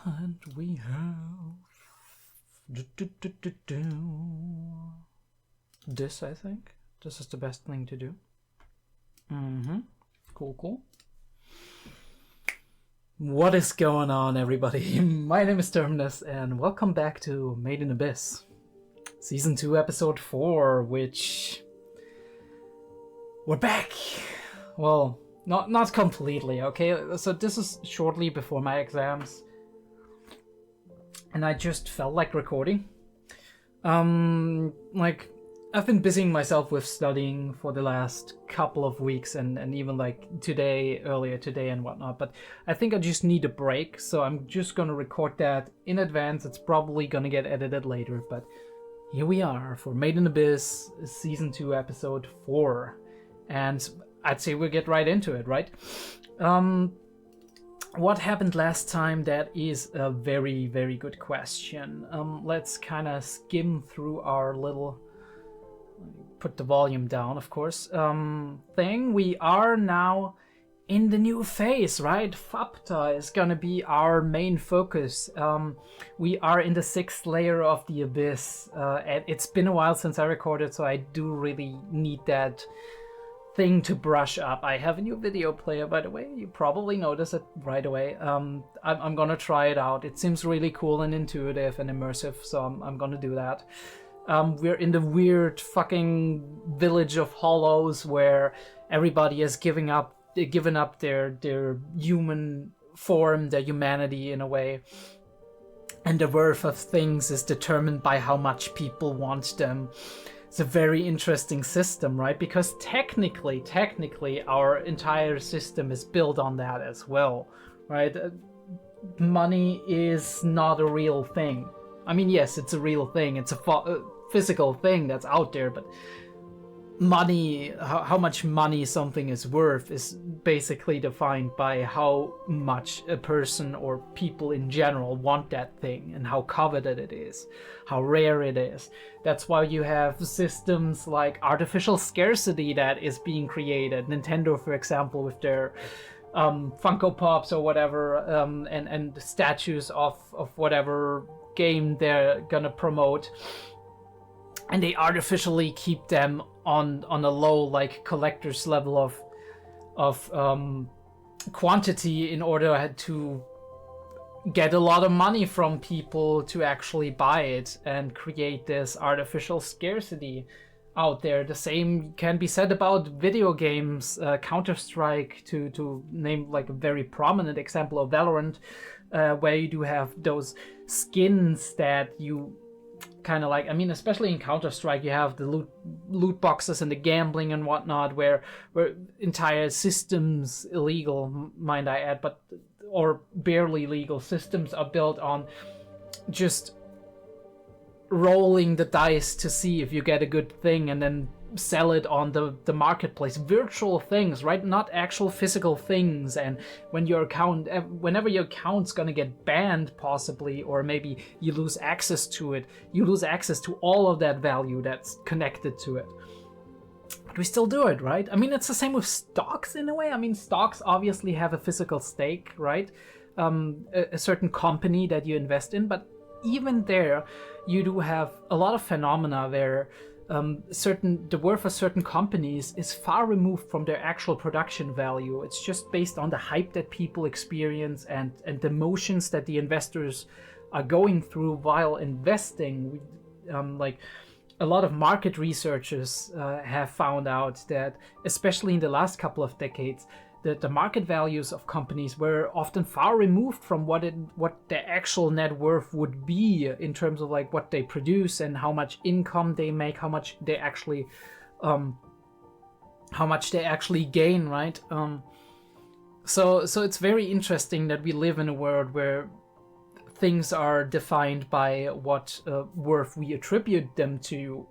And we have this, I think. This is the best thing to do. Cool. What is going on, everybody? My name is Terminus, and welcome back to Made in Abyss. Season 2, Episode 4, which... we're back! Well, not completely, okay? So this is shortly before my exams. And I just felt like recording. I've been busying myself with studying for the last couple of weeks and even like earlier today and whatnot, but I think I just need a break, so I'm just gonna record that in advance. It's probably gonna get edited later, but here we are for Made in Abyss, Season 2, Episode 4. And I'd say we'll get right into it, right? What happened last time? That is a very, very good question. Let's kind of skim through our little... put the volume down, of course. Thing. We are now in the new phase, right? Faputa is gonna be our main focus. We are in the 6th layer of the Abyss. And it's been a while since I recorded, so I do really need that thing to brush up. I have a new video player, by the way. You probably notice it right away. I'm gonna try it out. It seems really cool and intuitive and immersive, so I'm gonna do that. We're in the weird fucking village of hollows where everybody has given up their human form, their humanity in a way. And the worth of things is determined by how much people want them. It's a very interesting system, right? Because technically, our entire system is built on that as well, right? Money is not a real thing. I mean, yes, it's a real thing. It's a physical thing that's out there, but money, how much money something is worth is basically defined by how much a person or people in general want that thing and how coveted it is, how rare it is. That's why you have systems like artificial scarcity that is being created. Nintendo, for example, with their Funko Pops or whatever, and statues of whatever game they're gonna promote, and they artificially keep them on a low, like, collector's level of quantity in order to get a lot of money from people to actually buy it and create this artificial scarcity out there. The same can be said about video games. Counter-Strike, to name like a very prominent example, of Valorant, where you do have those skins that you kind of like, I mean, especially in Counter-Strike, you have the loot boxes and the gambling and whatnot, where entire systems, illegal, mind I add, or barely legal systems, are built on just rolling the dice to see if you get a good thing and then sell it on the marketplace. Virtual things, right? Not actual physical things. And whenever your account's gonna get banned, possibly, or maybe you lose access to it, you lose access to all of that value that's connected to it. But we still do it, right? I mean, it's the same with stocks in a way. I mean, stocks obviously have a physical stake, right? A certain company that you invest in, but even there, you do have a lot of phenomena where the worth of certain companies is far removed from their actual production value. It's just based on the hype that people experience and the emotions that the investors are going through while investing. Like a lot of market researchers have found out that, especially in the last couple of decades, that the market values of companies were often far removed from what their actual net worth would be in terms of like what they produce and how much income they make, how much they actually gain, right? So it's very interesting that we live in a world where things are defined by what worth we attribute them to,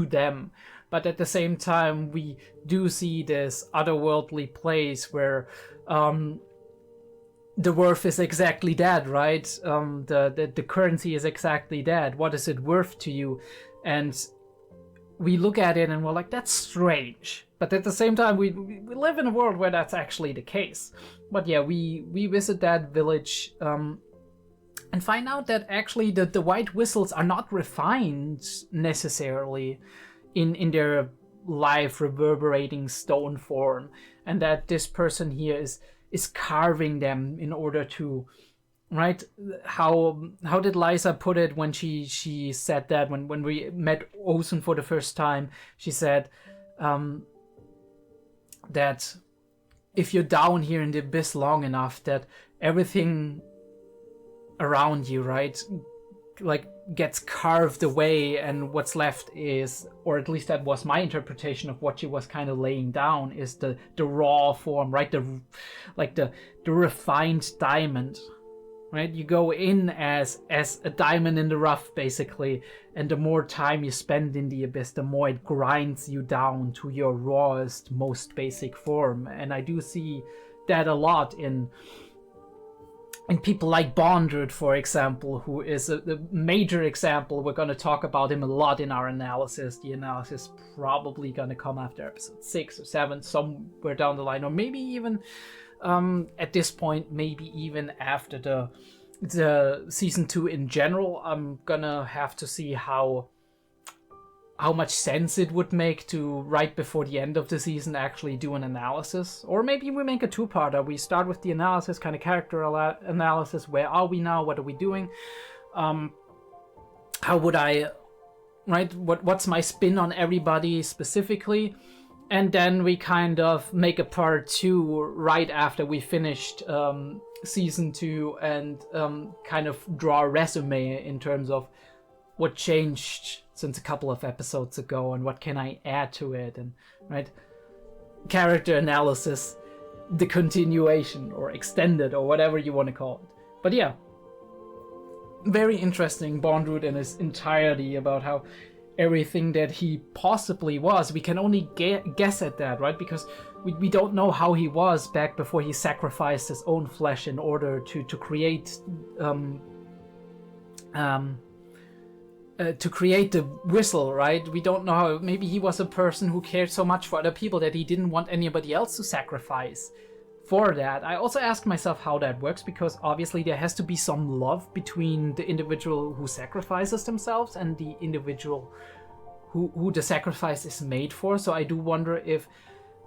them. But at the same time, we do see this otherworldly place where the worth is exactly that, right? The currency is exactly that. What is it worth to you? And we look at it and we're like, that's strange. But at the same time, we live in a world where that's actually the case. But yeah, we visit that village and find out that actually the white whistles are not refined necessarily in their live reverberating stone form, and that this person here is carving them in order to, right? How did Liza put it when she said that when we met Osun for the first time? She said that if you're down here in the abyss long enough, that everything around you, right, like gets carved away, and what's left is, or at least that was my interpretation of what she was kind of laying down, is the raw form, right? The refined diamond, right? You go in as a diamond in the rough, basically, and the more time you spend in the abyss, the more it grinds you down to your rawest, most basic form. And I do see that a lot in people like Bondrewd, for example, who is a major example. We're going to talk about him a lot in our analysis. The analysis is probably going to come after episode 6 or 7, somewhere down the line, or maybe even at this point, maybe even after the season 2 in general. I'm gonna have to see how much sense it would make to, right before the end of the season, actually do an analysis. Or maybe we make a two-parter. We start with the analysis, kind of character analysis. Where are we now? What are we doing? How would I, right? What's my spin on everybody specifically? And then we kind of make a part 2 right after we finished season 2 and kind of draw a resume in terms of what changed since a couple of episodes ago and what can I add to it, and right, character analysis, the continuation or extended or whatever you want to call it. But yeah, very interesting, Bondrewd in his entirety, about how everything that he possibly was, we can only guess at that, right? Because we don't know how he was back before he sacrificed his own flesh in order to create the whistle, right? We don't know how. Maybe he was a person who cared so much for other people that he didn't want anybody else to sacrifice for that. I also ask myself how that works, because obviously there has to be some love between the individual who sacrifices themselves and the individual who the sacrifice is made for. So I do wonder if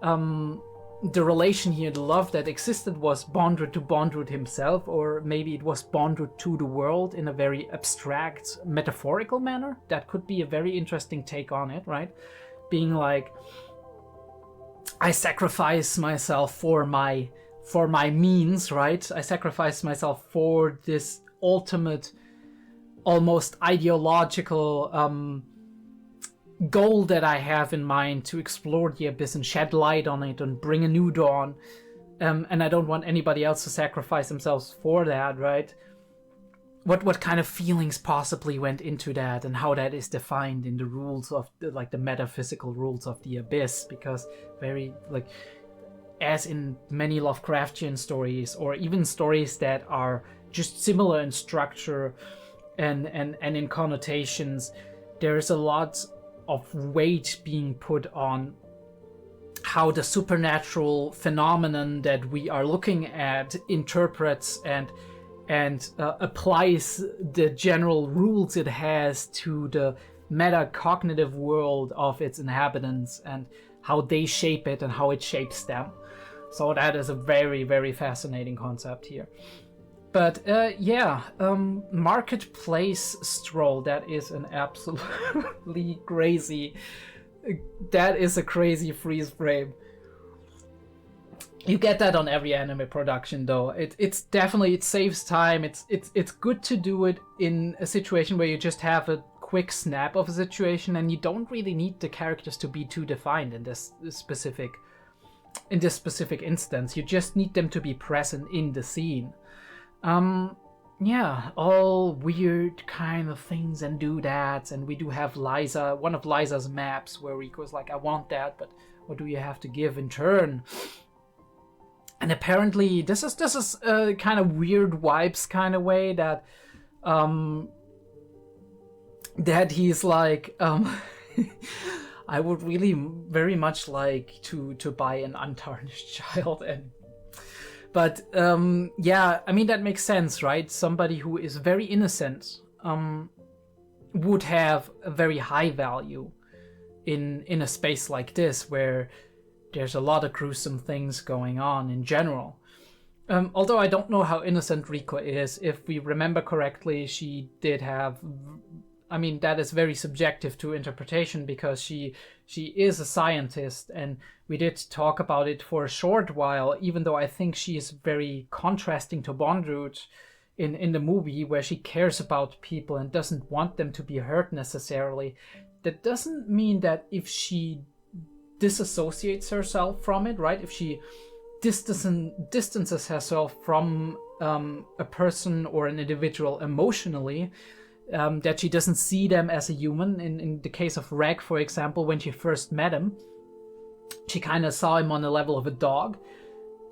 the relation here, the love that existed, was Bondrewd to Bondrewd himself, or maybe it was Bondrewd to the world in a very abstract, metaphorical manner. That could be a very interesting take on it, right? Being like, I sacrifice myself for my means, right? I sacrifice myself for this ultimate, almost ideological goal that I have in mind, to explore the abyss and shed light on it and bring a new dawn. And I don't want anybody else to sacrifice themselves for that, right? What kind of feelings possibly went into that, and how that is defined in the rules of the metaphysical rules of the abyss, because very, like, as in many Lovecraftian stories, or even stories that are just similar in structure and in connotations, there's a lot of weight being put on how the supernatural phenomenon that we are looking at interprets and applies the general rules it has to the metacognitive world of its inhabitants, and how they shape it and how it shapes them. So that is a very, very fascinating concept here. But Marketplace Stroll, that is an absolutely crazy, that is a crazy freeze frame. You get that on every anime production, though. It's definitely, it saves time. It's good to do it in a situation where you just have a quick snap of a situation, and you don't really need the characters to be too defined in this specific instance. You just need them to be present in the scene. All weird kind of things and doodads, and we do have Liza, one of Liza's maps, where Rico's like, I want that, but what do you have to give in turn? And apparently this is a kind of weird vibes kind of way that that he's like I would really very much like to buy an untarnished child. But yeah, I mean, that makes sense, right? Somebody who is very innocent would have a very high value in a space like this, where there's a lot of gruesome things going on in general. Although I don't know how innocent 𝐸𝐏𝐿 is. If we remember correctly, she did have... I mean, that is very subjective to interpretation, because she is a scientist, and we did talk about it for a short while, even though I think she is very contrasting to 𝐸𝐻𝐻 in the movie, where she cares about people and doesn't want them to be hurt necessarily. That doesn't mean that if she disassociates herself from it, right? If she distances herself from a person or an individual emotionally, that she doesn't see them as a human. In the case of 𝐸𝐿, for example, when she first met him, she kind of saw him on the level of a dog,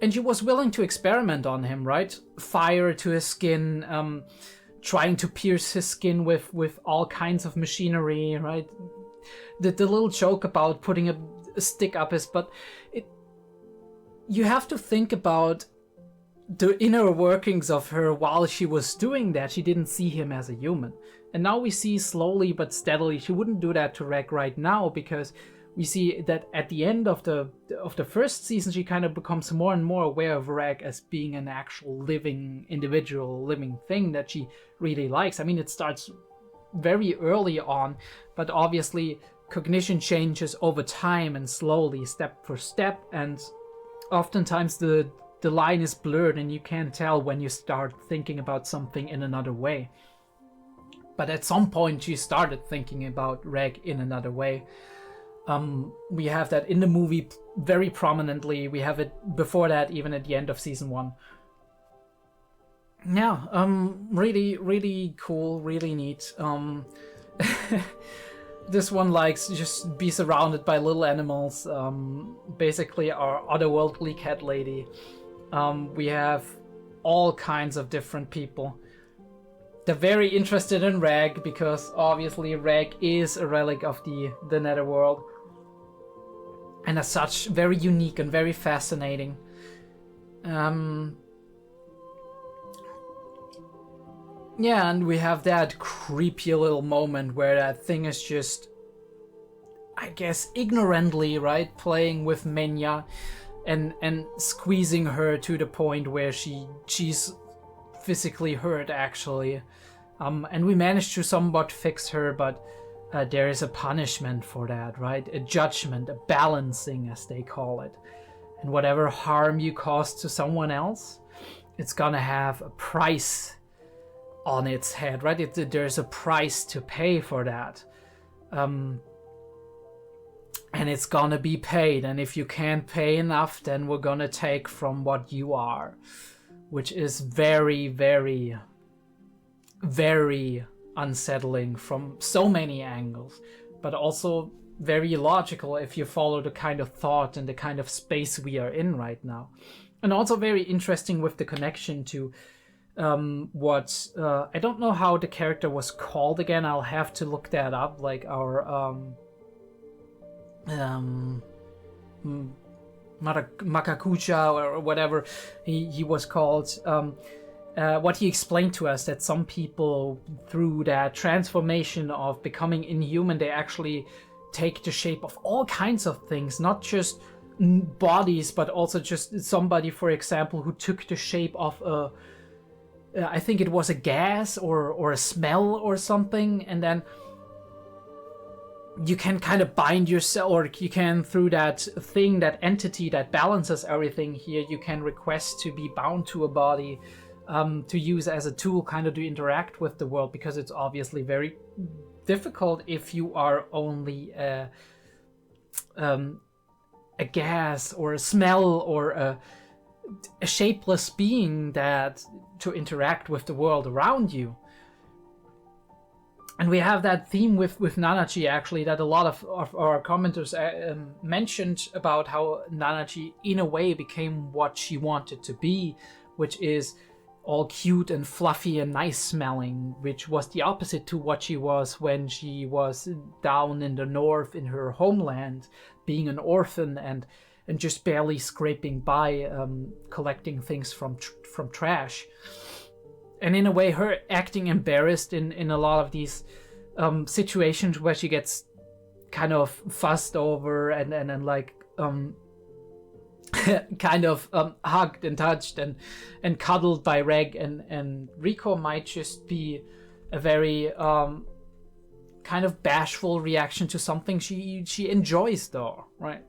and she was willing to experiment on him, right? Fire to his skin, trying to pierce his skin with all kinds of machinery, right? The little joke about putting a stick up his butt. You have to think about the inner workings of her while she was doing that. She didn't see him as a human. And now we see slowly but steadily, she wouldn't do that to 𝐸𝐿 right now, because we see that at the end of the first season, she kind of becomes more and more aware of 𝐸𝐿 as being an actual living individual, living thing that she really likes. I mean, it starts very early on, but obviously cognition changes over time and slowly, step for step, and oftentimes the line is blurred and you can't tell when you start thinking about something in another way. But at some point she started thinking about 𝐸𝐿 in another way. We have that in the movie very prominently. We have it before that, even at the end of season 1. Yeah, really, really cool, really neat. This one likes just be surrounded by little animals. Basically our otherworldly cat lady. We have all kinds of different people. They're very interested in 𝐸𝐿, because obviously 𝐸𝐿 is a relic of the netherworld, and as such very unique and very fascinating. Yeah, and we have that creepy little moment where that thing is just, I guess, ignorantly, right, playing with Menya and squeezing her to the point where she's physically hurt, actually. And we managed to somewhat fix her, but there is a punishment for that, right? A judgment, a balancing, as they call it. And whatever harm you cause to someone else, it's gonna have a price on its head, right? There's a price to pay for that. And it's gonna be paid, and if you can't pay enough, then we're gonna take from what you are. Which is very, very, very unsettling from so many angles, but also very logical if you follow the kind of thought and the kind of space we are in right now. And also very interesting with the connection to what I don't know how the character was called again. I'll have to look that up, like our Makakucha or whatever he was called. What he explained to us, that some people, through that transformation of becoming inhuman, they actually take the shape of all kinds of things, not just bodies, but also just somebody, for example, who took the shape of a I think it was a gas or a smell or something, and then you can kind of bind yourself, or you can, through that thing, that entity that balances everything here, you can request to be bound to a body, to use as a tool kind of to interact with the world, because it's obviously very difficult if you are only a gas or a smell or a shapeless being that to interact with the world around you. And we have that theme with Nanachi, actually, that a lot of our commenters mentioned about how Nanachi in a way became what she wanted to be, which is all cute and fluffy and nice smelling, which was the opposite to what she was when she was down in the north in her homeland, being an orphan and just barely scraping by, collecting things from trash. And in a way, her acting embarrassed in a lot of these situations where she gets kind of fussed over and like kind of hugged and touched and cuddled by Reg, and Rico might just be a very kind of bashful reaction to something she enjoys, though, right?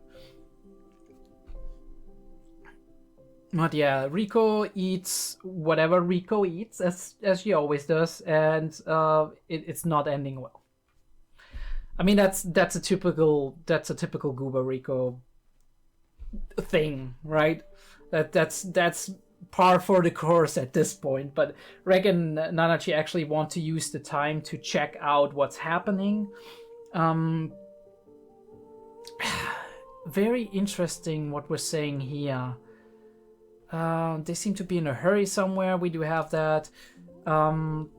But yeah, Rico eats whatever Rico eats, as she always does, and it's not ending well. I mean, that's a typical Gooba Rico thing, right? That's par for the course at this point. But Reg and Nanachi actually want to use the time to check out what's happening. Very interesting what we're saying here. They seem to be in a hurry somewhere. We do have that. And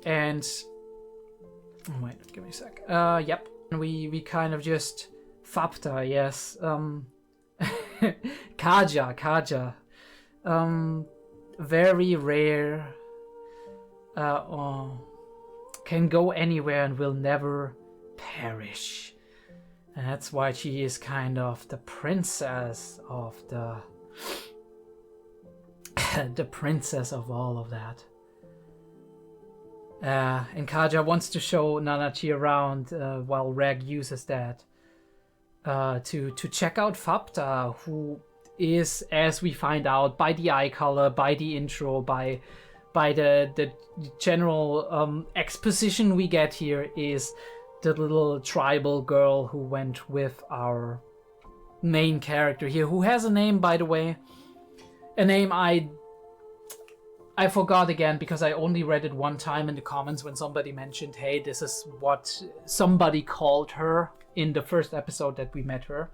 oh, wait, give me a sec. Yep. We kind of just Faputa, yes. 𝐏𝐢𝐏. Very rare. Can go anywhere and will never perish. And that's why she is kind of the princess of the the princess of all of that. And 𝐏𝐢𝐏 wants to show Nanachi around while Reg uses that to check out Faputa, who is, as we find out by the eye color, by the intro, by the general exposition we get here, is the little tribal girl who went with our main character here, who has a name, by the way. A name I forgot again because I only read it one time in the comments when somebody mentioned, hey, this is what somebody called her in the first episode that we met her.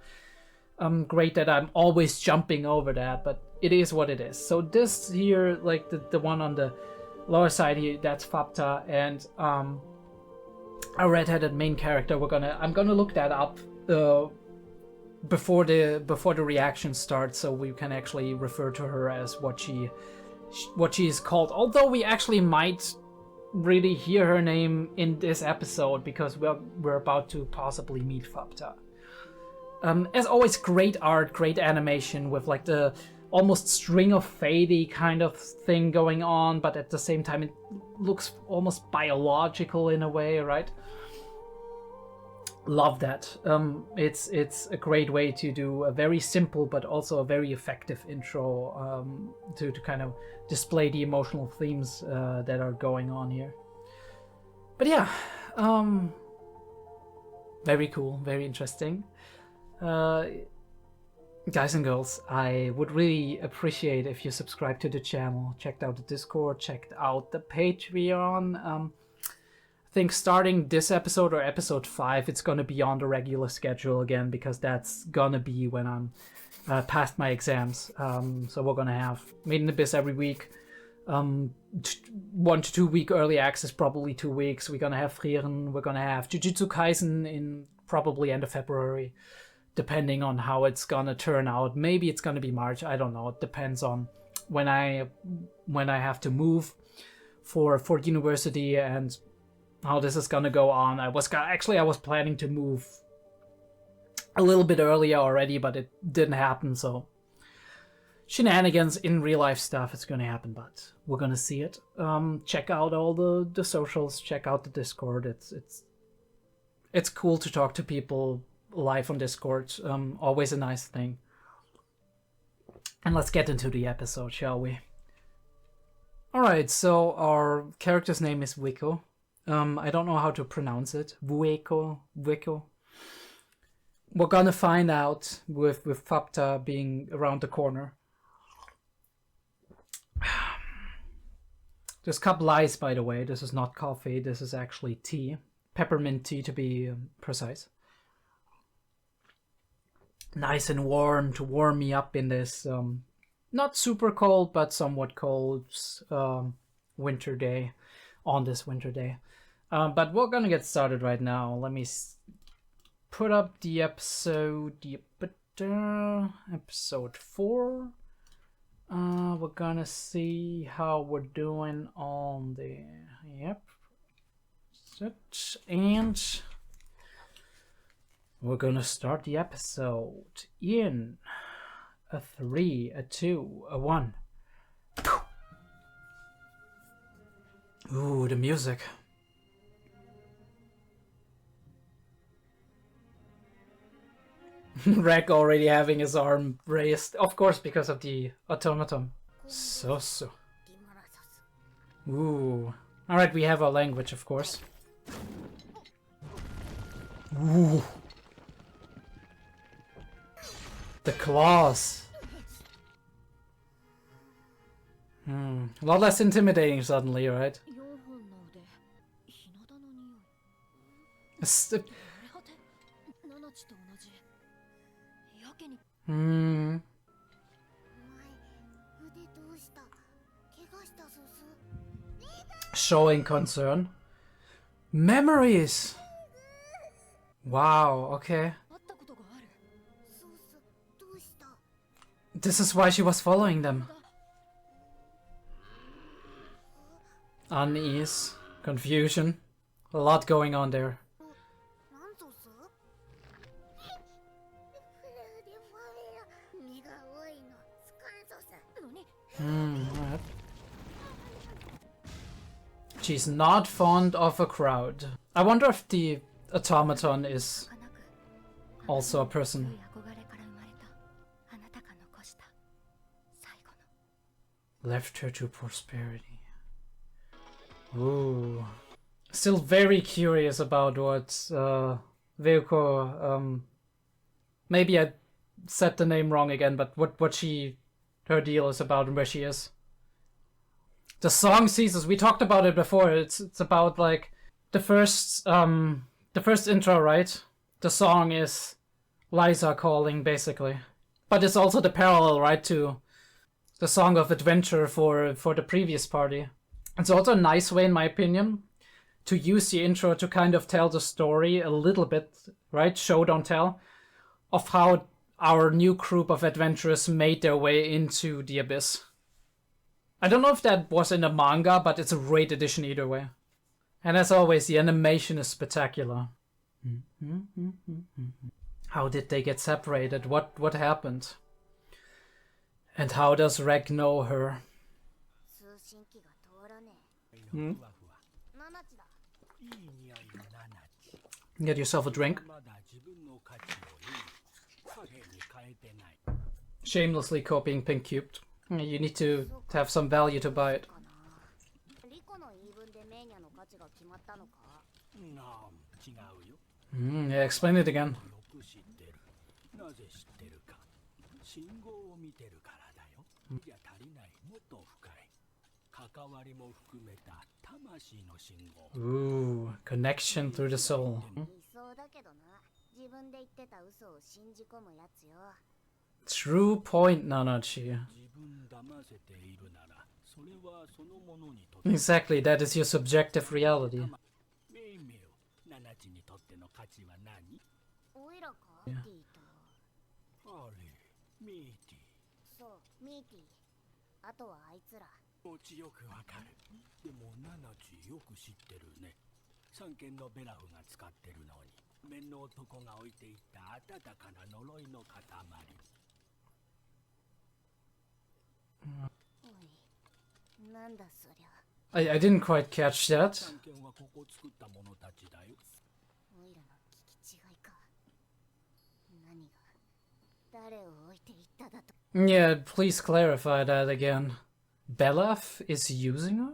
Great that I'm always jumping over that, but it is what it is. So this here, like the one on the lower side here, that's Faputa, and our red-headed main character. I'm gonna look that up before the reaction starts, so we can actually refer to her as what she is called. Although we actually might really hear her name in this episode because we're about to possibly meet Faputa. As always, great art, great animation with like the almost string of fade-y kind of thing going on, but at the same time it looks almost biological in a way, right? Love that. It's a great way to do a very simple but also a very effective intro to kind of display the emotional themes that are going on here. But yeah, very cool, very interesting. Guys and girls, I would really appreciate if you subscribe to the channel, checked out the Discord, checked out the Patreon. I think starting this episode or episode 5, it's gonna be on the regular schedule again, because that's gonna be when I'm past my exams. So we're gonna have Made in Abyss every week, 1 to 2 week early access, probably 2 weeks. We're gonna have 𝐸𝐬𝐏, we're gonna have 𝐸𝐸𝐾 Kaisen in probably end of February, depending on how it's gonna turn out. Maybe it's gonna be March, I don't know. It depends on when I have to move for university and how this is gonna go on. I was planning to move a little bit earlier already, but it didn't happen. So shenanigans in real life stuff, it's gonna happen, but we're gonna see it. Check out all the socials, check out the Discord. It's cool to talk to people live on Discord. Always a nice thing. And let's get into the episode, shall we? Alright, so our character's name is Wiko. I don't know how to pronounce it. Wiko. We're gonna find out with Faputa being around the corner. There's a couple lies, by the way. This is not coffee, this is actually tea. Peppermint tea, to be precise. Nice and warm to warm me up in this not super cold, but somewhat cold winter day, on this winter day. But we're gonna get started right now. Let me put up the episode, episode 4. We're gonna see how we're doing on the, yep, and we're gonna start the episode in a 3, a 2, a 1. Ooh, the music. Rek already having his arm raised, of course, because of the automaton. So. Ooh. Alright, we have our language, of course. Ooh. The claws. A lot less intimidating suddenly, right? Showing concern. Memories! Wow, okay. This is why she was following them. Unease, confusion, a lot going on there. Right. She's not fond of a crowd. I wonder if the automaton is also a person. Left her to prosperity. Ooh. Still very curious about what 𝐏𝐢𝐏, maybe I said the name wrong again, but what her deal is about and where she is. The song ceases. We talked about it before. It's about like the first intro, right? The song is Liza calling basically, but it's also the parallel, right, to the song of adventure for the previous party. It's also a nice way, in my opinion, to use the intro to kind of tell the story a little bit, right? Show, don't tell, of how our new group of adventurers made their way into the abyss. I don't know if that was in the manga, but it's a great addition either way. And as always, the animation is spectacular. How did they get separated? What happened? And how does Rek know her? Get yourself a drink. Shamelessly copying Pink Cubed. You need to have some value to buy it. Yeah, explain it again. Ooh, connection through the soul. True point, 𝐸𝐸. Exactly, that is your subjective reality. Yeah. I didn't quite catch that. Yeah, please clarify that again. Belaf is using her?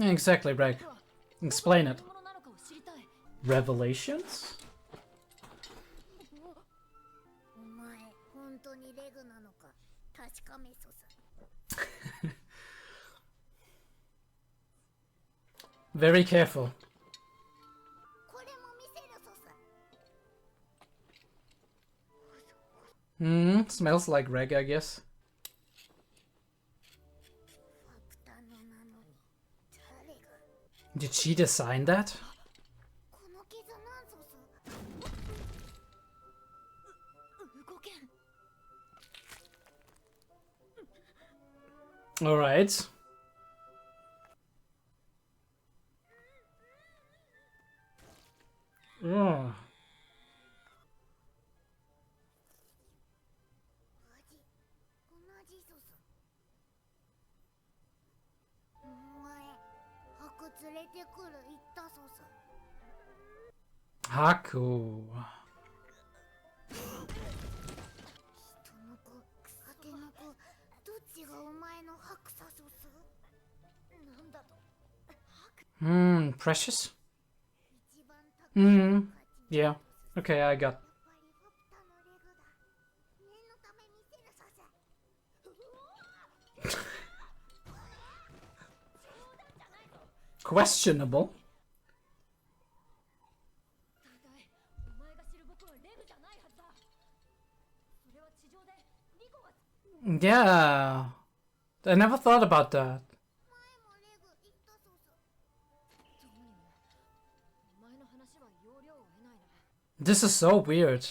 Exactly, Rek. Explain it. Revelations? Very careful. Smells like reg, I guess. Did she design that? All right. Oh. Haku. Precious? Yeah. Okay, I got. Questionable. Yeah. I never thought about that. This is so weird.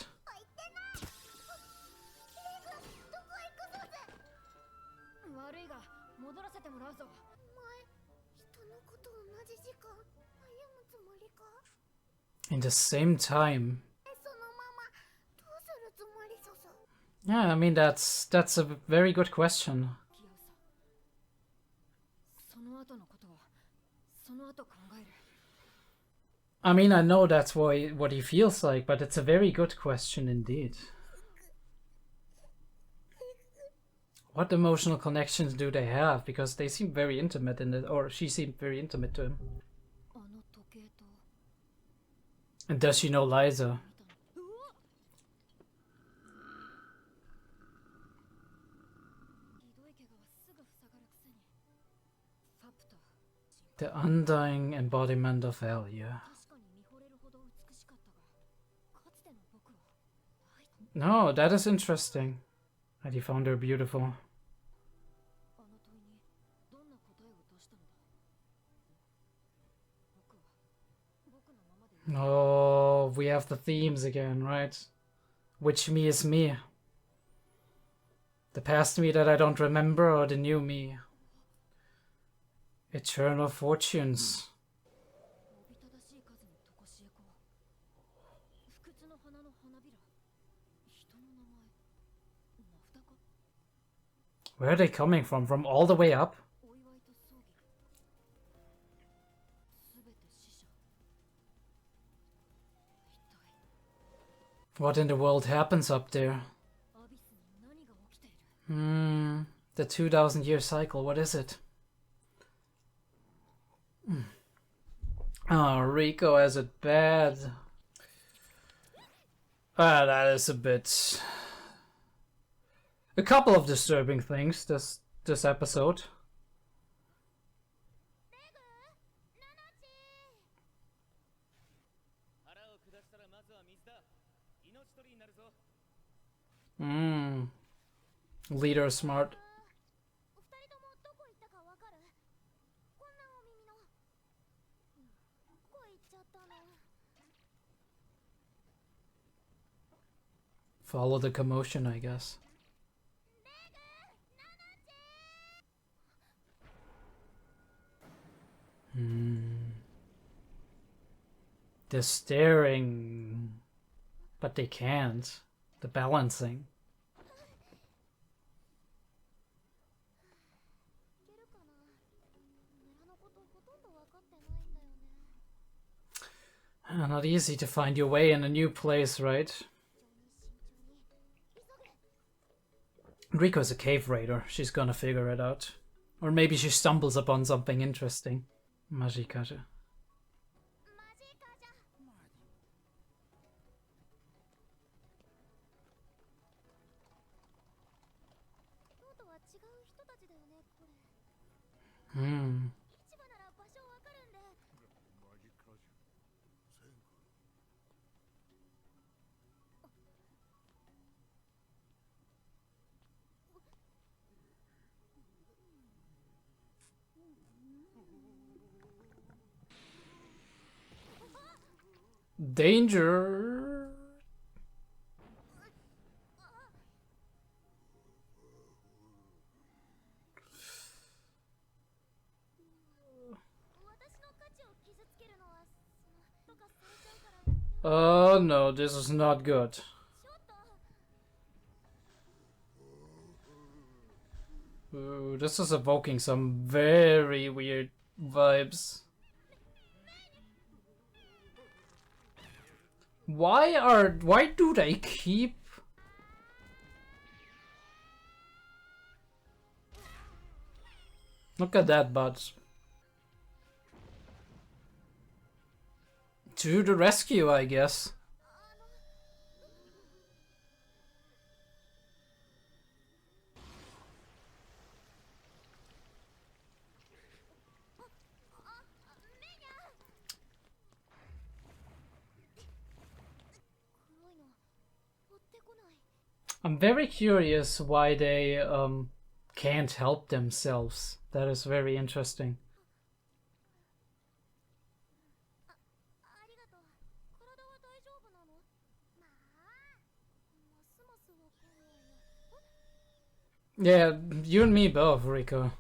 In the same time. Yeah, I mean that's a very good question. I mean, I know that's what he feels like, but it's a very good question indeed. What emotional connections do they have? Because they seem very intimate in it, or she seemed very intimate to him. And does she know Liza? The undying embodiment of 𝐿𝐸𝐩. No, that is interesting. That he found her beautiful. Oh, we have the themes again, right? Which me is me? The past me that I don't remember, or the new me? Eternal fortunes. Where are they coming from? From all the way up? What in the world happens up there? The 2000-year cycle, what is it? Oh, Rico has it bad. Ah, that is a bit... A couple of disturbing things this episode. Leader smart. Follow the commotion, I guess. They're staring, but they can't. The balancing. Not easy to find your way in a new place, right? Riko's a cave raider. She's gonna figure it out. Or maybe she stumbles upon something interesting. 𝐸𝐸𝐩𝐸. Hmm. Danger. Oh no, this is not good. Ooh, this is evoking some very weird vibes. Why do they keep... Look at that butt. To the rescue, I guess. I'm very curious why they can't help themselves. That is very interesting. Yeah, you and me both, Rico.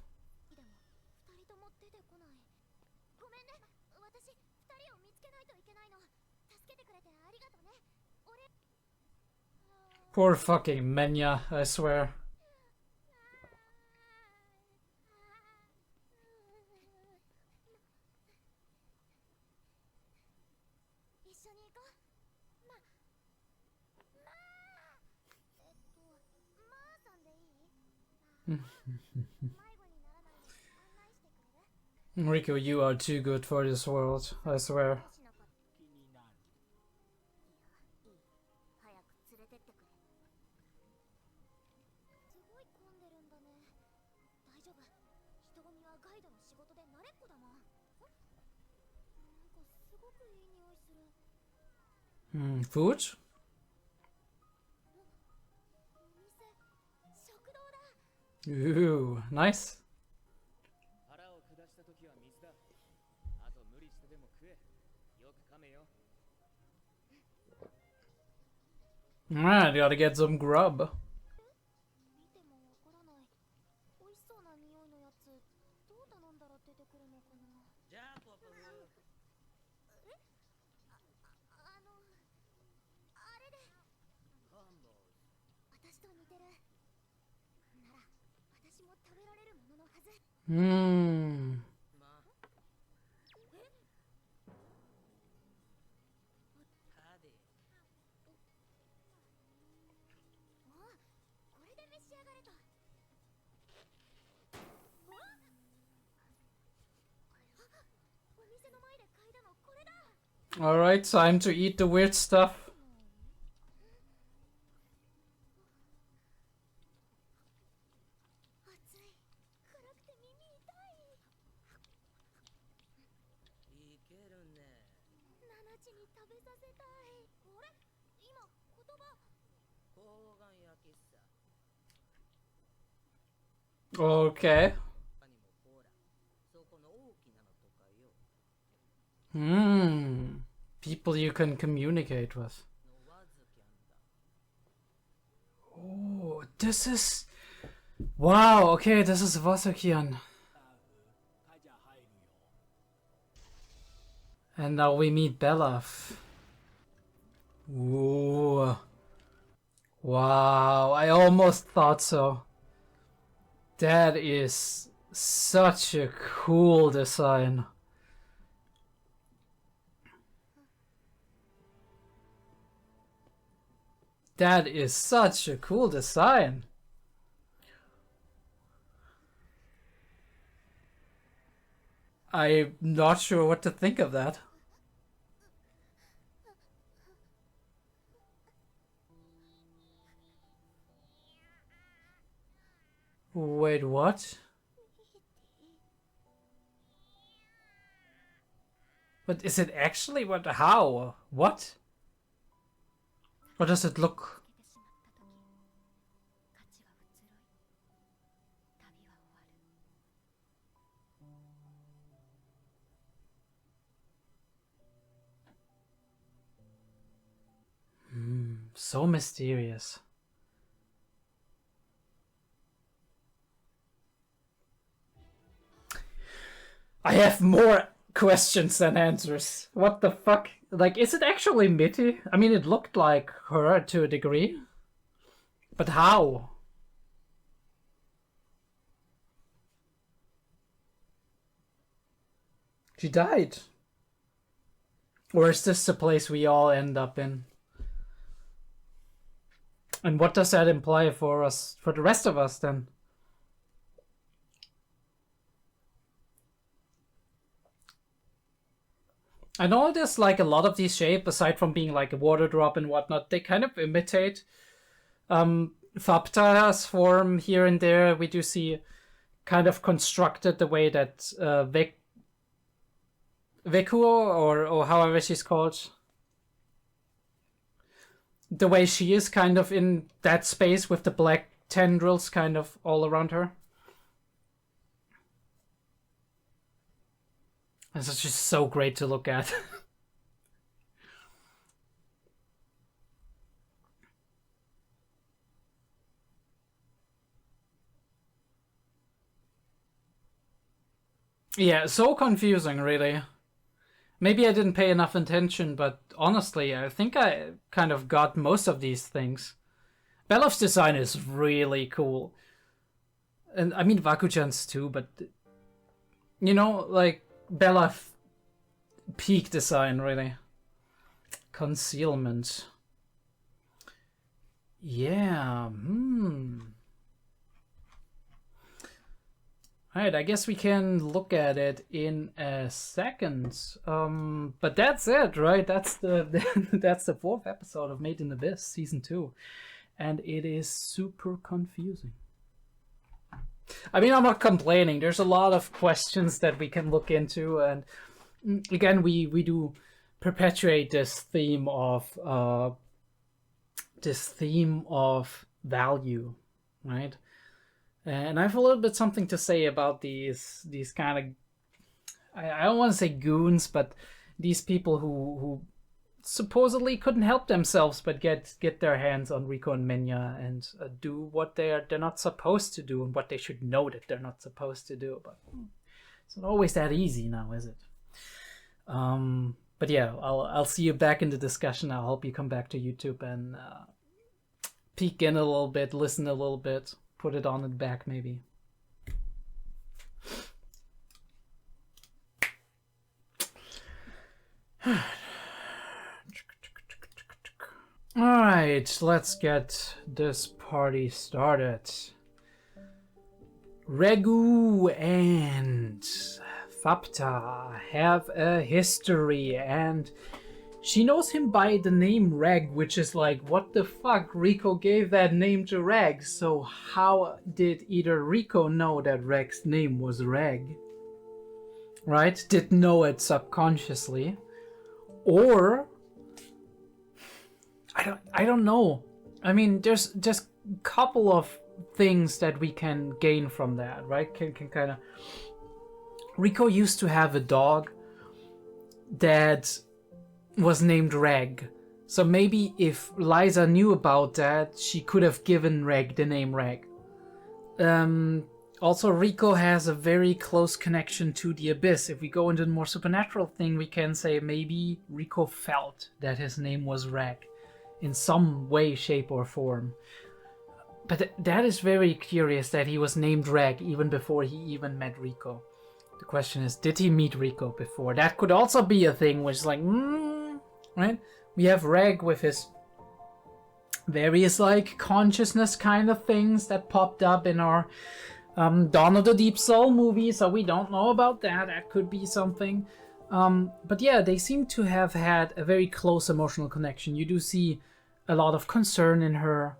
Poor fucking Menya, I swear. Rico, you are too good for this world, I swear. Food? Ooh, nice. Alright, gotta get some grub. Hmm. Alright, time to eat the weird stuff. Okay. People you can communicate with. Oh, this is... Wow, okay, this is Vasakian. And now we meet Belaf. Ooh. Wow, I almost thought so. That is such a cool design. That is such a cool design. I'm not sure what to think of that. Wait, what? But is it actually what? How? What? Or does it look? So mysterious. I have more questions than answers. What the fuck? Like, is it actually Mitty? I mean, it looked like her to a degree. But how? She died. Or is this the place we all end up in? And what does that imply for us, for the rest of us then? I know there's like a lot of these shapes, aside from being like a water drop and whatnot, they kind of imitate Faputa's form here and there. We do see kind of constructed the way that 𝐿𝐻𝐢𝐏 or however she's called, the way she is kind of in that space with the black tendrils kind of all around her. It's just so great to look at. Yeah, so confusing, really. Maybe I didn't pay enough attention, but honestly, I think I kind of got most of these things. Belov's design is really cool. And I mean, Waku-chan's too, but... You know, like... Bella peak design, really. Concealment. Yeah, Alright, I guess we can look at it in a second. But that's it, right? That's the that's the 4th episode of Made in Abyss, Season 2. And it is super confusing. I mean, I'm not complaining. There's a lot of questions that we can look into, and again, we do perpetuate this theme of value, right? And I have a little bit something to say about these kind of, I don't want to say goons, but these people who supposedly couldn't help themselves but get their hands on Riko and Menya and do what they're not supposed to do and what they should know that they're not supposed to do. But it's not always that easy now, is it? But yeah, I'll see you back in the discussion. I'll hope you come back to YouTube and peek in a little bit, listen a little bit, put it on in the back maybe. Alright, let's get this party started. Regu and Faputa have a history, and she knows him by the name Reg, which is like, what the fuck? Riko gave that name to Reg, so how did either Riko know that Reg's name was Reg? Right? Did know it subconsciously, or I don't know. I mean, there's just a couple of things that we can gain from that, right? Can kind of... Riko used to have a dog that was named Reg. So maybe if Liza knew about that, she could have given Reg the name Reg. Also, Riko has a very close connection to the Abyss. If we go into the more supernatural thing, we can say maybe Riko felt that his name was Reg in some way, shape, or form. But that is very curious that he was named Reg even before he even met Riko. The question is, did he meet Riko before? That could also be a thing which is like, right? We have Reg with his various like consciousness kind of things that popped up in our Dawn of the Deep Soul movie, so we don't know about that. That could be something. But yeah, they seem to have had a very close emotional connection. You do see a lot of concern in her.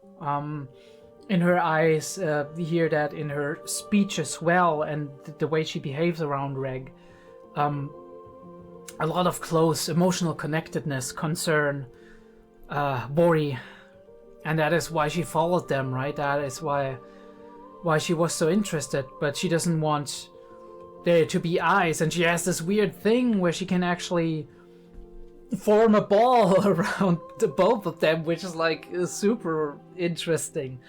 in her eyes. We hear that in her speech as well, and the way she behaves around Reg. A lot of close emotional connectedness, concern, worry, and that is why she followed them, right? That is why she was so interested, but she doesn't want there to be eyes, and she has this weird thing where she can actually form a ball around the both of them, which is like super interesting.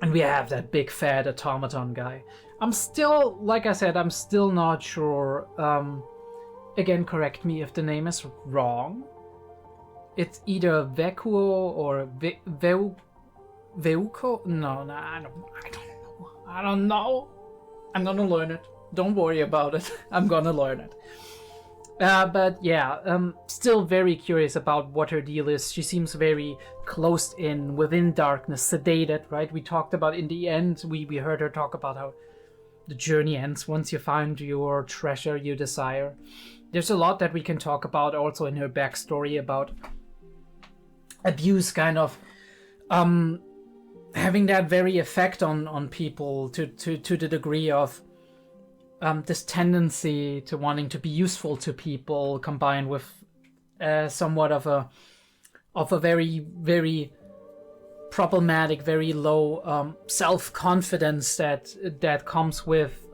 And we have that big fat automaton guy. I'm still, like I said, I'm still not sure. Again, correct me if the name is wrong. It's either Vekuo or Veuko? No, I don't know. I'm gonna learn it. Don't worry about it. I'm gonna learn it. But yeah, still very curious about what her deal is. She seems very closed in, within darkness, sedated, right? We talked about in the end, we heard her talk about how the journey ends once you find your treasure you desire. There's a lot that we can talk about also in her backstory about abuse kind of having that very effect on people to the degree of this tendency to wanting to be useful to people, combined with somewhat of a very, very problematic, very low self-confidence that comes with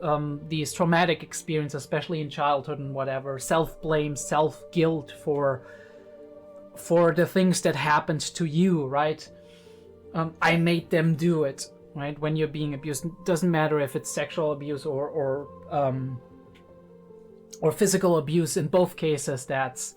these traumatic experiences, especially in childhood and whatever. Self-blame, self-guilt for the things that happened to you, right? I made them do it, right? When you're being abused, it doesn't matter if it's sexual abuse or physical abuse. In both cases, that's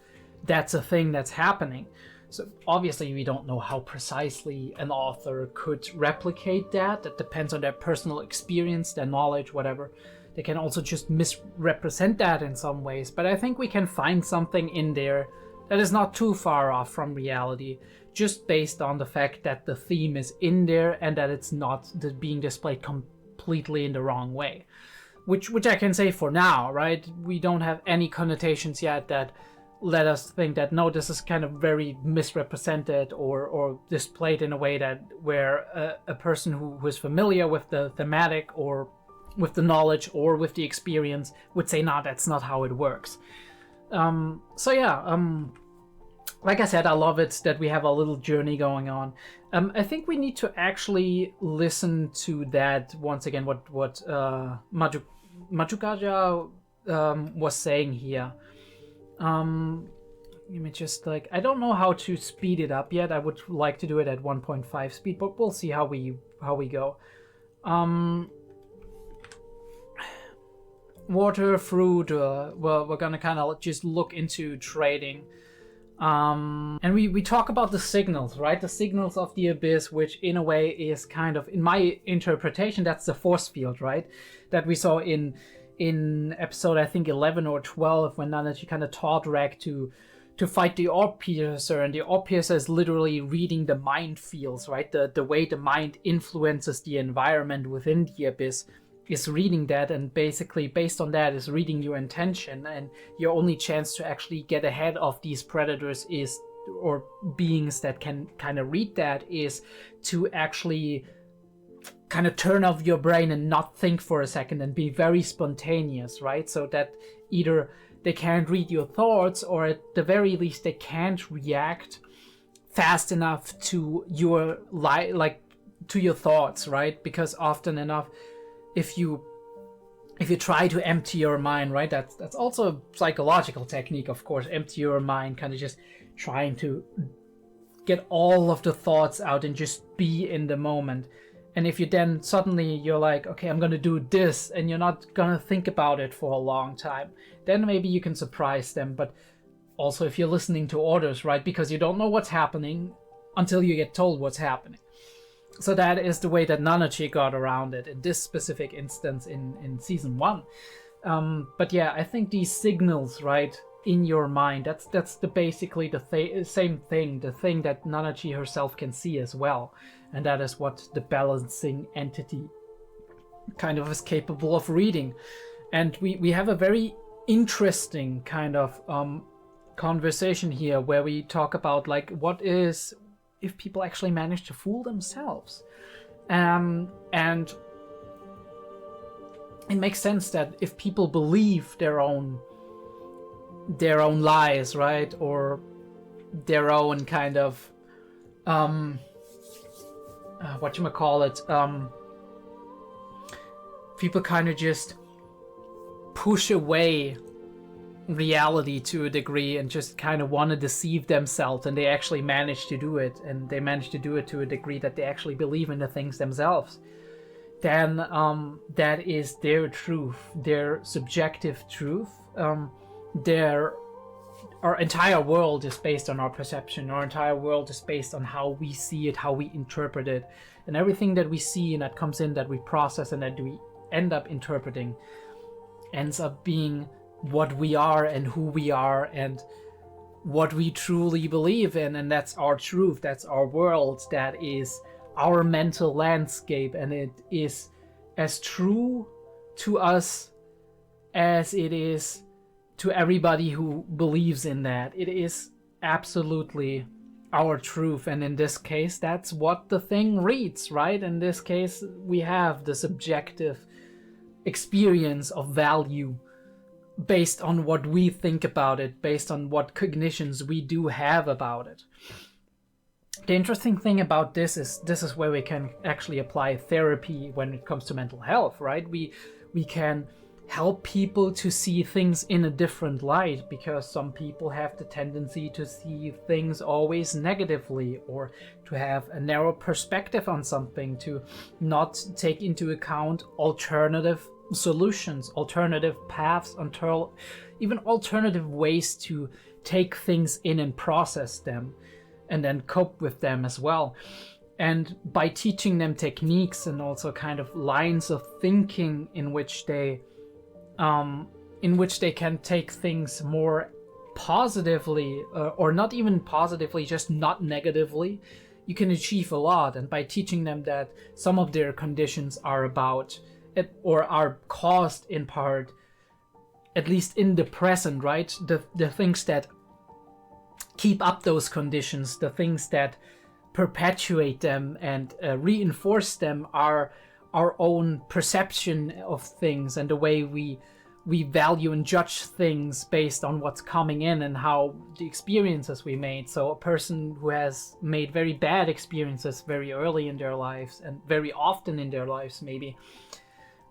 a thing that's happening. So obviously we don't know how precisely an author could replicate that. That depends on their personal experience, their knowledge, whatever. They can also just misrepresent that in some ways. But I think we can find something in there that is not too far off from reality, just based on the fact that the theme is in there and that it's not being displayed completely in the wrong way. Which I can say for now, right? We don't have any connotations yet that let us think that no, this is kind of very misrepresented or displayed in a way that where a person who is familiar with the thematic or with the knowledge or with the experience would say, no, that's not how it works. So yeah, like I said, I love it that we have a little journey going on. I think we need to actually listen to that once again, what 𝐏𝐢𝐏 was saying here. Let me just I don't know how to speed it up yet. I would like to do it at 1.5 speed, but we'll see how we go. Water, fruit, we're gonna kind of just look into trading. And we talk about the signals, right? The signals of the abyss, which in a way is kind of, in my interpretation, that's the force field, right? That we saw in episode, I think 11 or 12, when Nanachi kind of taught Reg to fight the orb piercer, and the orb piercer is literally reading the mind fields, right? The way the mind influences the environment within the abyss is reading that, and basically based on that is reading your intention, and your only chance to actually get ahead of these predators is, or beings that can kind of read that, is to actually kind of turn off your brain and not think for a second and be very spontaneous, right? So that either they can't read your thoughts, or at the very least they can't react fast enough to your to your thoughts, right? Because often enough, if you try to empty your mind, right, that's also a psychological technique, of course. Empty your mind, kind of just trying to get all of the thoughts out and just be in the moment. And if you then suddenly you're like, okay, I'm gonna do this, and you're not gonna think about it for a long time, then maybe you can surprise them. But also if you're listening to orders, right, because you don't know what's happening until you get told what's happening. So that is the way that Nanachi got around it in this specific instance in season 1. But yeah, I think these signals, right, in your mind, that's basically the same thing, the thing that Nanachi herself can see as well. And that is what the balancing entity kind of is capable of reading. And we have a very interesting kind of conversation here where we talk about, like, what is if people actually manage to fool themselves. And it makes sense that if people believe their own lies, right, or their own kind of people kind of just push away reality to a degree and just kind of want to deceive themselves, and they actually manage to do it, and they manage to do it to a degree that they actually believe in the things themselves, then that is their truth, their subjective truth. Our entire world is based on our perception. Our entire world is based on how we see it, how we interpret it, and everything that we see and that comes in, that we process and that we end up interpreting, ends up being what we are and who we are and what we truly believe in. And that's our truth, that's our world, that is our mental landscape, and it is as true to us as it is to everybody who believes in that. It is absolutely our truth, and in this case that's what the thing reads, right? In this case we have the subjective experience of value based on what we think about it, based on what cognitions we do have about it. The interesting thing about this is where we can actually apply therapy when it comes to mental health, right? We can help people to see things in a different light, because some people have the tendency to see things always negatively, or to have a narrow perspective on something, to not take into account alternative solutions, alternative paths, until even alternative ways to take things in and process them and then cope with them as well. And by teaching them techniques and also kind of lines of thinking in which they can take things more positively, or not even positively, just not negatively, you can achieve a lot. And by teaching them that some of their conditions are about it, or are caused in part, at least in the present, right? The things that keep up those conditions, the things that perpetuate them and reinforce them, are our own perception of things and the way we value and judge things based on what's coming in and how the experiences we made. So a person who has made very bad experiences very early in their lives, and very often in their lives maybe,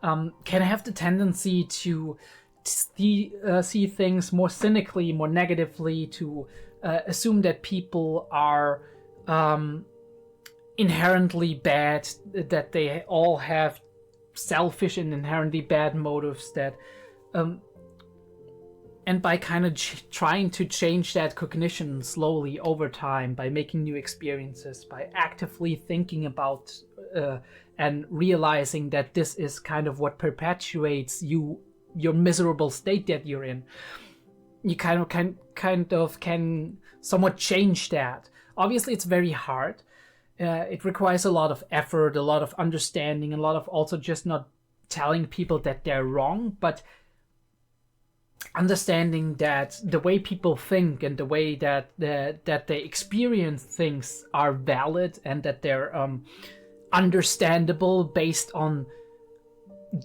can have the tendency to see things more cynically, more negatively, to assume that people are inherently bad, that they all have selfish and inherently bad motives, that and by kind of trying to change that cognition slowly over time, by making new experiences, by actively thinking about and realizing that this is kind of what perpetuates your miserable state that you're in, you kind of can somewhat change that. Obviously it's very hard. It requires a lot of effort, a lot of understanding, a lot of also just not telling people that they're wrong, but understanding that the way people think and the way that they experience things are valid, and that they're understandable based on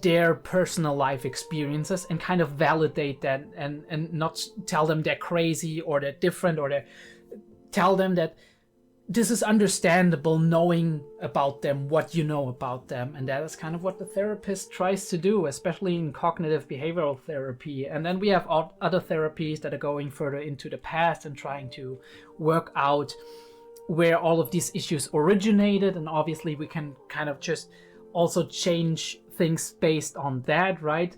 their personal life experiences, and kind of validate that, and not tell them they're crazy or they're different, or tell them that this is understandable, knowing about them what you know about them. And that is kind of what the therapist tries to do, especially in cognitive behavioral therapy. And then we have other therapies that are going further into the past and trying to work out where all of these issues originated. And obviously we can kind of just also change things based on that, right?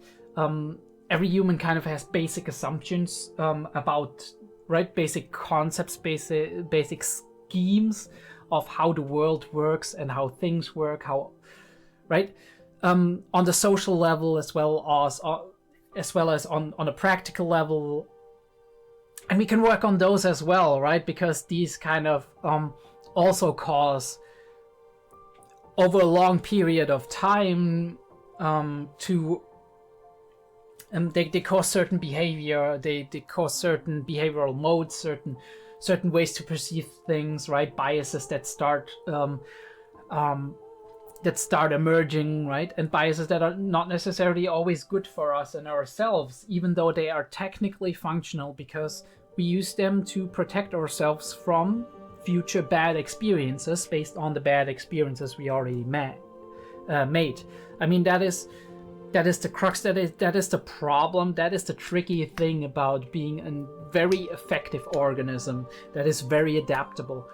Every human kind of has basic assumptions about, right, basic concepts, basic schemes of how the world works and how things work, how, right, on the social level as well as on a practical level. And we can work on those as well, right? Because these kind of also cause, over a long period of time, they cause certain behavior, they cause certain behavioral modes, certain certain ways to perceive things, right? Biases that start emerging, right? And biases that are not necessarily always good for us and ourselves, even though they are technically functional, because we use them to protect ourselves from future bad experiences based on the bad experiences we already made. I mean, that is the crux, that is the problem, that is the tricky thing about being a very effective organism that is very adaptable.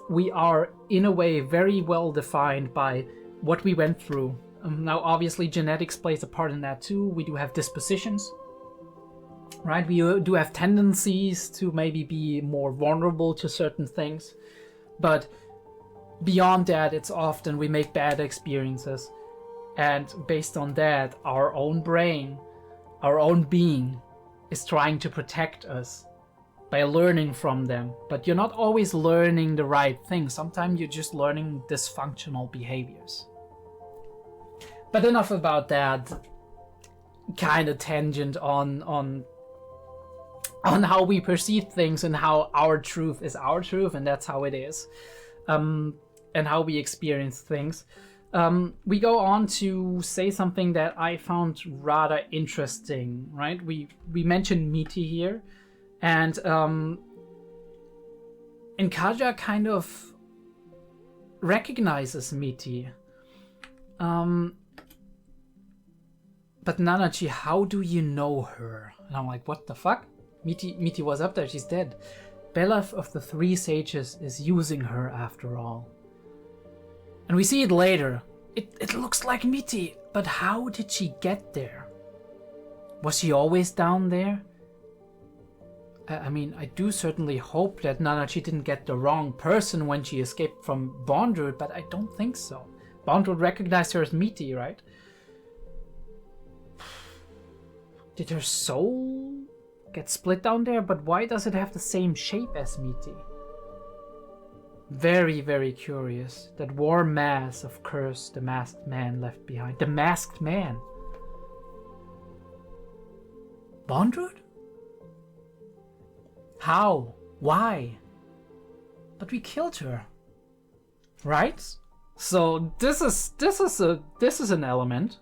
We are, in a way, very well defined by what we went through. Now, obviously, genetics plays a part in that too. We do have dispositions, right? We do have tendencies to maybe be more vulnerable to certain things. But beyond that, it's often we make bad experiences. And based on that, our own brain, our own being, is trying to protect us by learning from them. But you're not always learning the right thing. Sometimes you're just learning dysfunctional behaviors. But enough about that kind of tangent on how we perceive things and how our truth is our truth, and that's how it is, and how we experience things. We go on to say something that I found rather interesting, right? We mentioned Mitty here, and 𝐏𝐢𝐏 kind of recognizes Mitty. But 𝐸𝐚, how do you know her? And I'm like, what the fuck? Mitty was up there, she's dead. Belaf of the Three Sages is using her after all. And we see it later. It looks like Mitty, but how did she get there? Was she always down there? I mean, I do certainly hope that 𝐸𝐚 didn't get the wrong person when she escaped from 𝐸𝐸, but I don't think so. 𝐸𝐸 recognized her as Mitty, right? Did her soul get split down there? But why does it have the same shape as Mitty? Very, very curious. That warm mass of curse the masked man left behind. The masked man? 𝐸𝐸? How? Why? But we killed her, right? So this is an element.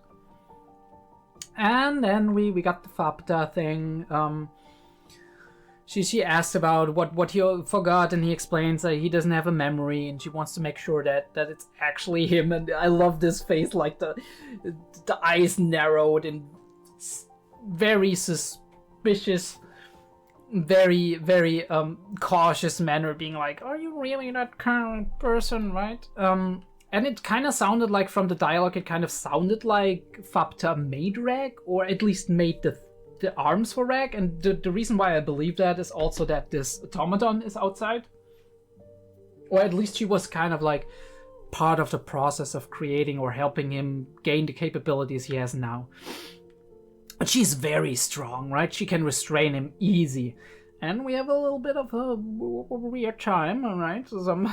And then we got the Faputa thing. She asked about what he forgot, and he explains that he doesn't have a memory, and she wants to make sure that it's actually him. And I love this face, like the eyes narrowed and very suspicious, very, very cautious manner, being like, are you really that kind of person, right? And it kind of sounded like, from the dialogue, it kind of sounded like Faputa made Rag, or at least made the arms for Rag. And the reason why I believe that is also that this automaton is outside. Or at least she was kind of like part of the process of creating or helping him gain the capabilities he has now. But she's very strong, right? She can restrain him easy. And we have a little bit of a weird time, right? Some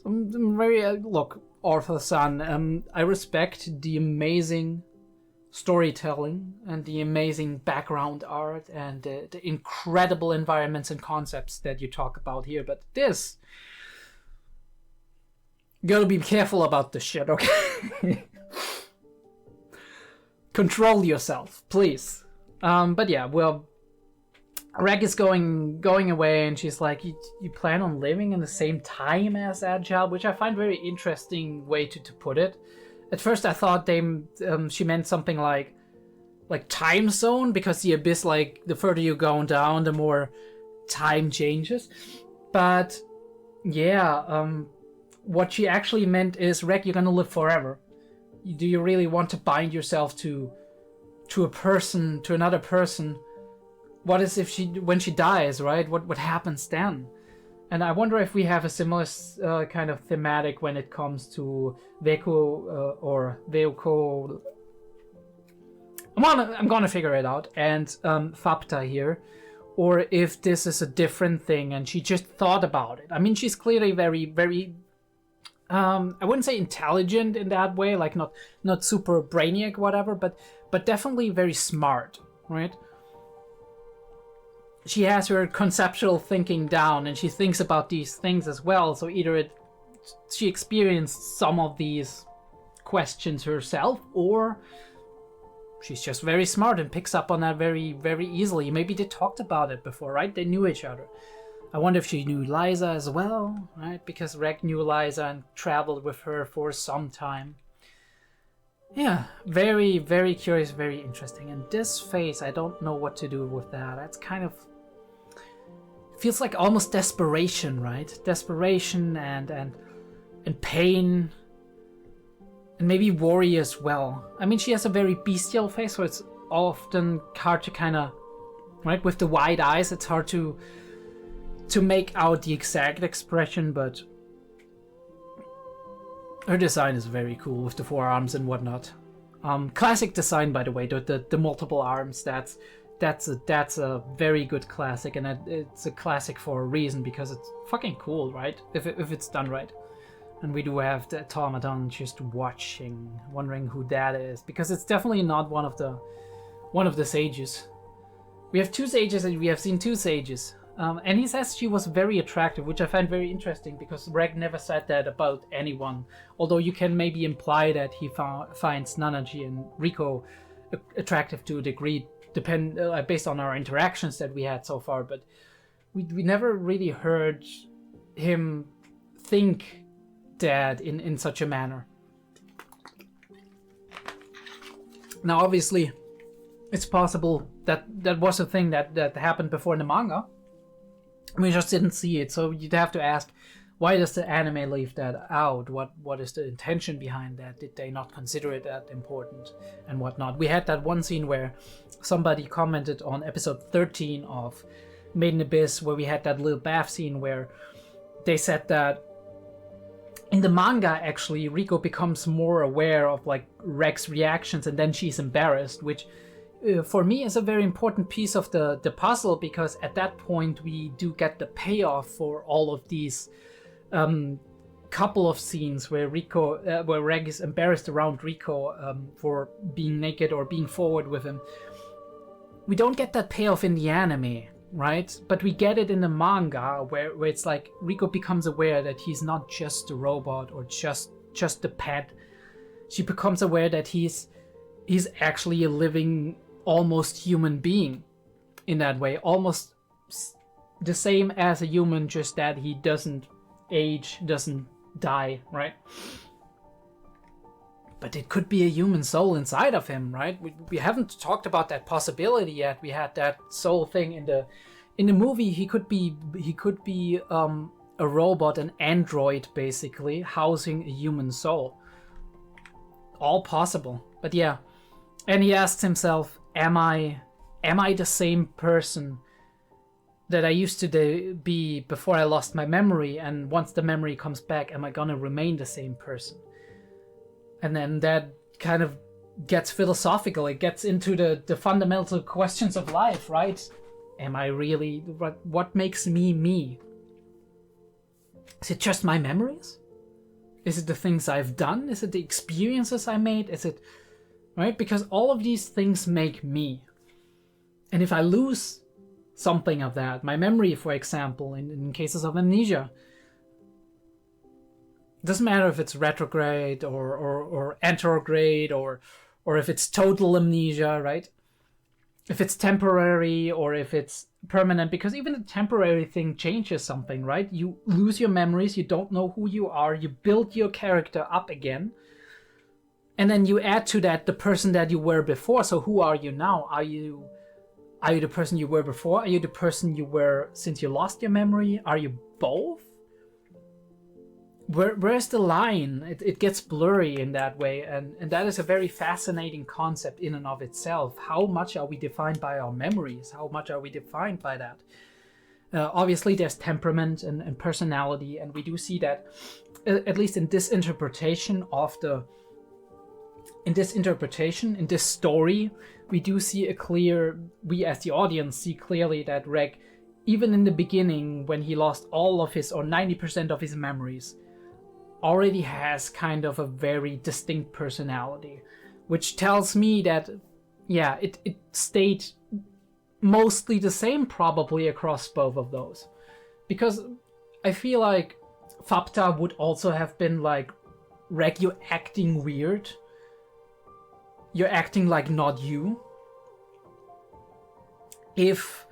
very... look, Orpha-san, I respect the amazing storytelling and the amazing background art and the incredible environments and concepts that you talk about here, but this... you gotta be careful about this shit, okay? Control yourself, please. But yeah, well... Reg is going away, and she's like, you plan on living in the same time as Agile, which I find very interesting way to put it. At first I thought she meant something like time zone, because the abyss, like, the further you go down, the more time changes. But yeah, what she actually meant is, Reg, you're gonna live forever. Do you really want to bind yourself to a person, to another person? What is if when she dies, right? What happens then? And I wonder if we have a similar kind of thematic when it comes to Veku or Veuko. I'm gonna figure it out. And Faputa here, or if this is a different thing and she just thought about it. I mean, she's clearly very, very. I wouldn't say intelligent in that way, like not super brainiac, whatever, but definitely very smart, right? she has her conceptual thinking down and she thinks about these things as well. So either she experienced some of these questions herself, or she's just very smart and picks up on that very, very easily. Maybe they talked about it before, right? They knew each other. I wonder if she knew 𝐈𝐦𝐩 as well, right? Because 𝐸𝐿 knew 𝐈𝐦𝐩 and traveled with her for some time. Yeah, very, very curious, very interesting. And this face, I don't know what to do with that. That's kind of... feels like almost desperation, right? Desperation and pain. And maybe worry as well. I mean, she has a very bestial face, so it's often hard to kind of... right? With the wide eyes, it's hard to make out the exact expression, but her design is very cool with the forearms and whatnot. Classic design, by the way, the multiple arms. That's a very good classic, and it's a classic for a reason, because it's fucking cool, right? If it's done right. And we do have the automaton just watching, wondering who that is, because it's definitely not one of the sages. We have two sages, and we have seen two sages. And he says she was very attractive, which I find very interesting, because 𝐸𝐿 never said that about anyone. Although you can maybe imply that he finds Nanaji and Riko attractive to a degree, based on our interactions that we had so far. But we never really heard him think that in such a manner. Now, obviously, it's possible that that was a thing that happened before in the manga. We just didn't see it, so you'd have to ask, why does the anime leave that out? What is the intention behind that? Did they not consider it that important and whatnot? We had that one scene where somebody commented on episode 13 of Made in Abyss, where we had that little bath scene where they said that in the manga, actually, Riko becomes more aware of like 𝐸𝐿's reactions, and then she's embarrassed, which for me is a very important piece of the puzzle, because at that point we do get the payoff for all of these couple of scenes where 𝐸𝐿 is embarrassed around Riko for being naked or being forward with him. We don't get that payoff in the anime, right? But we get it in the manga, where it's like Riko becomes aware that he's not just a robot or just a pet. She becomes aware that he's actually a living, almost human being in that way, almost the same as a human, just that he doesn't age, doesn't die, right? But it could be a human soul inside of him, right? We haven't talked about that possibility yet. We had that soul thing in the movie. He could be a robot, an android, basically housing a human soul. All possible. But yeah, and he asks himself, am I the same person that I used to be before I lost my memory? And once the memory comes back, am I gonna remain the same person? And then that kind of gets philosophical. It gets into the fundamental questions of life, right? Am I really... What makes me me? Is it just my memories? Is it the things I've done? Is it the experiences I made? Is it... Right? Because all of these things make me. And if I lose something of that, my memory, for example, in cases of amnesia, doesn't matter if it's retrograde or anterograde or if it's total amnesia, right? If it's temporary or if it's permanent, because even the temporary thing changes something, right? You lose your memories, you don't know who you are, you build your character up again, and then you add to that the person that you were before. So who are you now? Are you the person you were before? Are you the person you were since you lost your memory? Are you both? Where's the line? It gets blurry in that way, and that is a very fascinating concept in and of itself. How much are we defined by our memories? How much are we defined by that? Obviously, there's temperament and personality, and we do see that, at least in this interpretation in this story, we do see we as the audience see clearly that 𝐸𝐿, even in the beginning, when he lost all of his, or 90% of his memories, already has kind of a very distinct personality, which tells me that, yeah, it stayed mostly the same probably across both of those. Because I feel like Faputa would also have been like, Reg, you're acting weird. You're acting like not you. If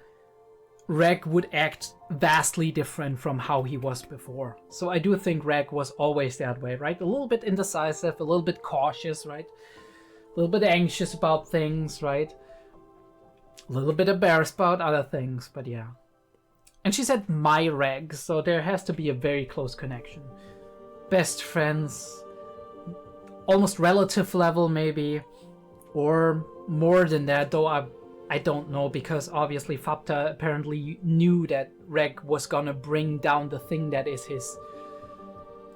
Reg would act vastly different from how he was before. So I do think Reg was always that way, right? A little bit indecisive, a little bit cautious, right? A little bit anxious about things, right? A little bit embarrassed about other things, but yeah. And she said my Reg, so there has to be a very close connection. Best friends, almost relative level maybe, or more than that, though I don't know, because obviously Faputa apparently knew that Reg was gonna bring down the thing that is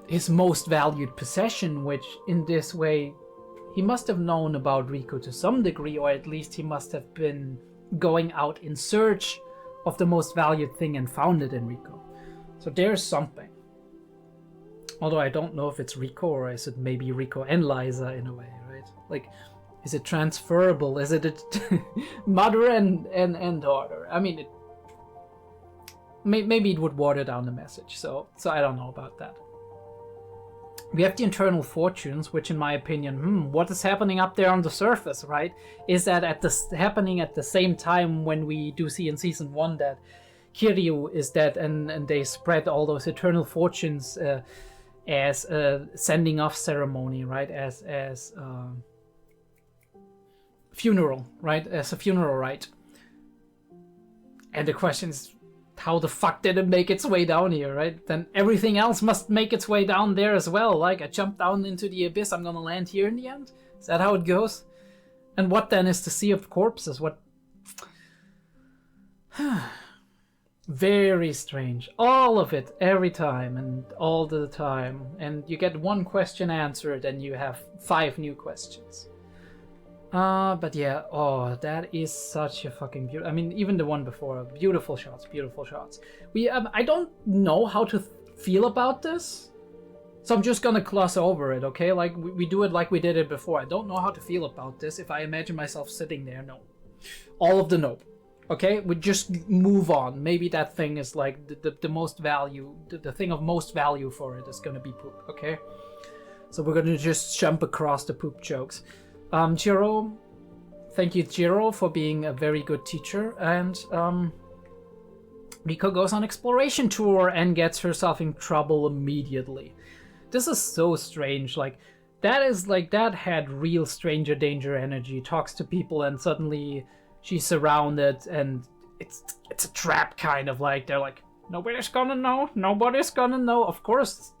his most valued possession, which in this way he must have known about Rico to some degree, or at least he must have been going out in search of the most valued thing and found it in Rico. So there's something. Although I don't know if it's Rico or is it maybe Rico and Liza in a way, right? Like, is it transferable? Is it a mother and daughter? I mean, maybe it would water down the message. So I don't know about that. We have the internal fortunes, which in my opinion, what is happening up there on the surface, right? Is that happening at the same time when we do see in season 1 that Kiryu is dead and they spread all those eternal fortunes as a sending off ceremony, right? As funeral, right? As a funeral rite. And the question is, how the fuck did it make its way down here, right? Then everything else must make its way down there as well. Like, I jumped down into the abyss, I'm gonna land here in the end? Is that how it goes? And what then is the Sea of Corpses? What? Very strange. All of it, every time, and all the time. And you get one question answered, and you have 5 new questions. But yeah, oh, that is such a fucking beautiful. I mean, even the one before, beautiful shots, beautiful shots. I don't know how to feel about this, so I'm just gonna gloss over it, okay? Like, we do it like we did it before. I don't know how to feel about this. If I imagine myself sitting there, no. All of the nope. Okay, we just move on. Maybe that thing is like the most value, the thing of most value for it is gonna be poop, okay? So we're gonna just jump across the poop jokes. 𝐏𝐢𝐏, thank you 𝐏𝐢𝐏 for being a very good teacher, and Rico goes on exploration tour and gets herself in trouble immediately. This is so strange, like that had real stranger danger energy, talks to people and suddenly she's surrounded and it's a trap kind of, like they're like, nobody's gonna know, of course.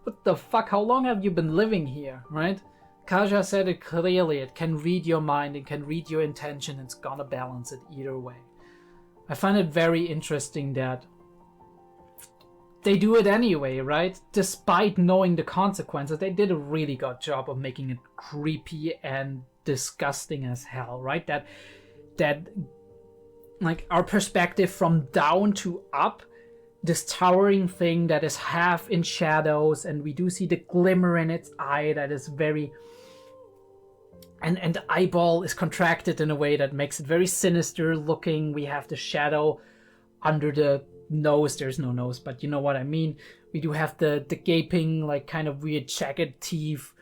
What the fuck, how long have you been living here, right? 𝐏𝐢𝐏 said it clearly, it can read your mind, it can read your intention, it's gonna balance it either way. I find it very interesting that they do it anyway, right? Despite knowing the consequences, they did a really good job of making it creepy and disgusting as hell, right? That like our perspective from down to up, this towering thing that is half in shadows, and we do see the glimmer in its eye that is very... And the eyeball is contracted in a way that makes it very sinister looking. We have the shadow under the nose. There's no nose, but you know what I mean. We do have the gaping, like, kind of weird jagged teeth,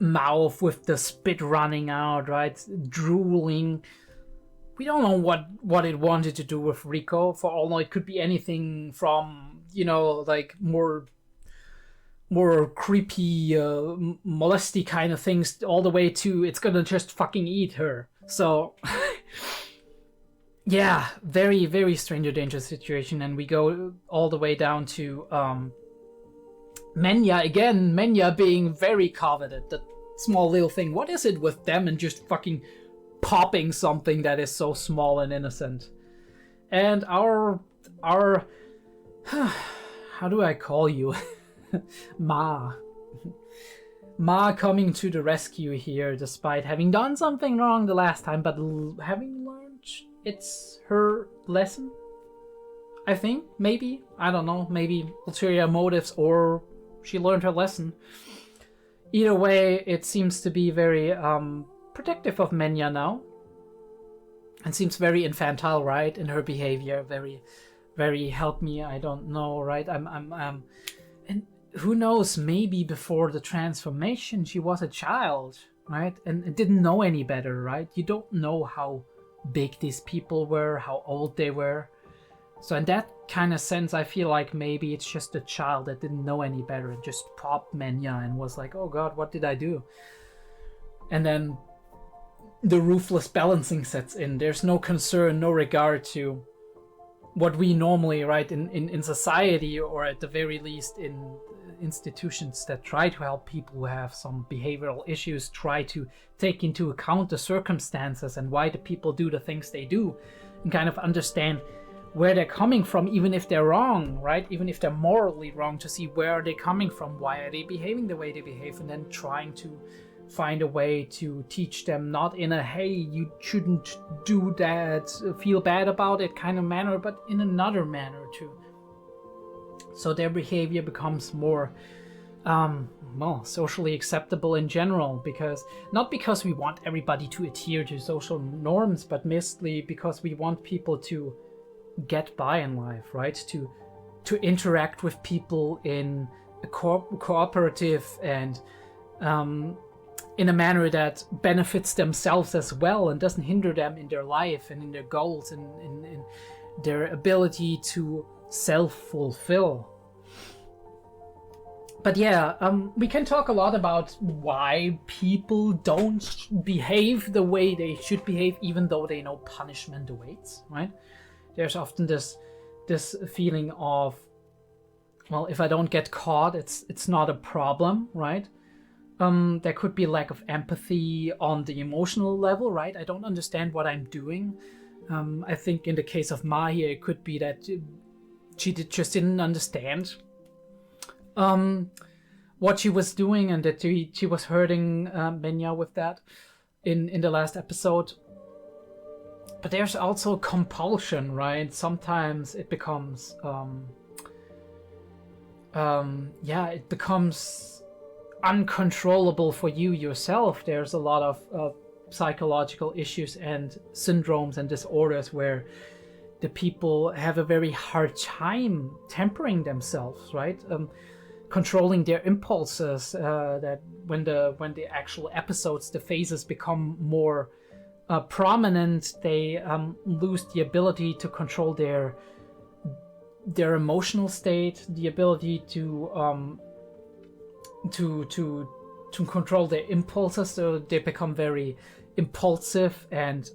mouth with the spit running out, right? Drooling. We don't know what it wanted to do with Rico. For all know, it could be anything from, you know, like more creepy, molesty kind of things, all the way to it's gonna just fucking eat her. So, yeah, very, very stranger danger situation. And we go all the way down to Menya again. Menya being very coveted. That small little thing. What is it with them and just fucking popping something that is so small and innocent? And our how do I call you? Ma coming to the rescue here, despite having done something wrong the last time, but having learned it's her lesson, I think. Maybe, I don't know, maybe ulterior motives, or she learned her lesson. Either way, it seems to be very protective of Menya now. and seems very infantile, right, in her behavior, very help me, I don't know, right? And who knows, maybe before the transformation she was a child, right, and didn't know any better, right? You don't know how big these people were, how old they were. So in that kind of sense, I feel like maybe it's just a child that didn't know any better and just popped Menya and was like, oh god, what did I do? And then the ruthless balancing sets in. There's no concern, no regard to what we normally, right, in society, or at the very least in institutions that try to help people who have some behavioral issues, try to take into account the circumstances and why the people do the things they do, and kind of understand where they're coming from, even if they're wrong, right? Even if they're morally wrong, to see where are they coming from, why are they behaving the way they behave, and then trying to find a way to teach them, not in a hey, you shouldn't do that, feel bad about it kind of manner, but in another manner too. So their behavior becomes more socially acceptable in general, because not because we want everybody to adhere to social norms, but mostly because we want people to get by in life, right? To interact with people in a cooperative and in a manner that benefits themselves as well and doesn't hinder them in their life and in their goals and in their ability to self-fulfill. But yeah, we can talk a lot about why people don't behave the way they should behave, even though they know punishment awaits, right? There's often this feeling of, well, if I don't get caught, it's not a problem, right? There could be lack of empathy on the emotional level, right? I don't understand what I'm doing. I think in the case of Ma here, it could be that she just didn't understand what she was doing, and that she was hurting Menya with that in the last episode. But there's also compulsion, right? Sometimes it becomes, it becomes uncontrollable for you yourself. There's a lot of psychological issues and syndromes and disorders where the people have a very hard time tempering themselves, right? Controlling their impulses. That when the actual episodes, the phases become more prominent, they lose the ability to control their emotional state, the ability to control their impulses, so they become very impulsive and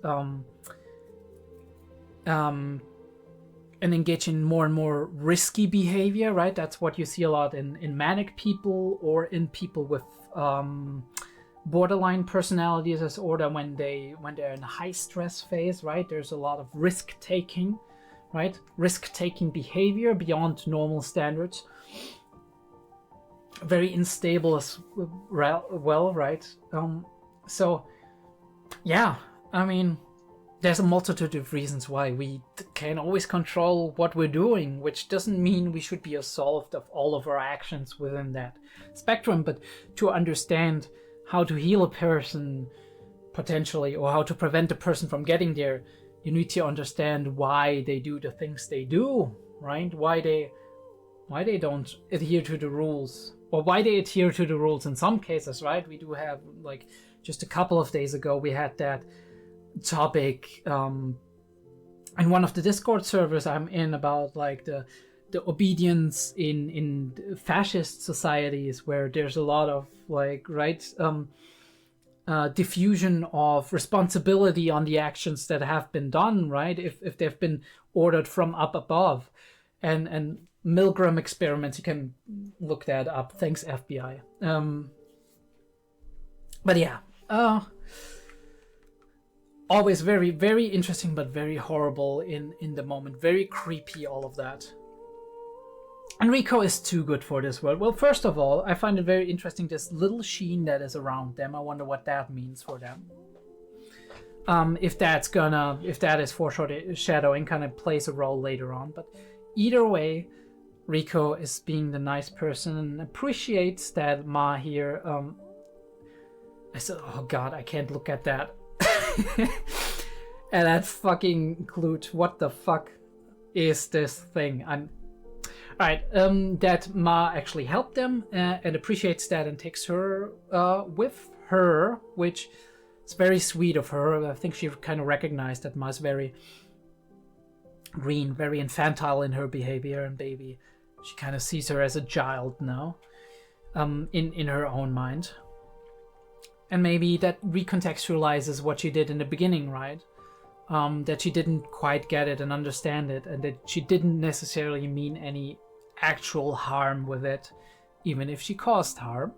engage in more and more risky behavior, right? That's what you see a lot in manic people or in people with borderline personality disorder when they're in a high stress phase, right? There's a lot of risk taking, right? Risk taking behavior beyond normal standards. Very unstable as well, right? So yeah, I mean, there's a multitude of reasons why we can't always control what we're doing, which doesn't mean we should be absolved of all of our actions within that spectrum, but to understand how to heal a person potentially, or how to prevent a person from getting there, you need to understand why they do the things they do, right? Why they don't adhere to the rules, or why they adhere to the rules in some cases, right? We do have, like, just a couple of days ago, we had that topic in one of the Discord servers I'm in about, like, the obedience in fascist societies, where there's a lot of, like, right, diffusion of responsibility on the actions that have been done, right? If they've been ordered from up above, and Milgram experiments, you can look that up. Thanks, FBI. But yeah, always very, very interesting, but very horrible in the moment. Very creepy, all of that. And Rico is too good for this world. Well, first of all, I find it very interesting, this little sheen that is around them. I wonder what that means for them. If that is foreshadowing, kind of plays a role later on. But either way, Rico is being the nice person and appreciates that Ma here. I said, oh god, I can't look at that. And that fucking 𝐿𝐻, what the fuck is this thing? Alright, that Ma actually helped them and appreciates that and takes her with her, which is very sweet of her. I think she kind of recognized that Ma's very green, very infantile in her behavior, and baby, she kind of sees her as a child now, in her own mind. And maybe that recontextualizes what she did in the beginning, right? That she didn't quite get it and understand it, and that she didn't necessarily mean any actual harm with it, even if she caused harm.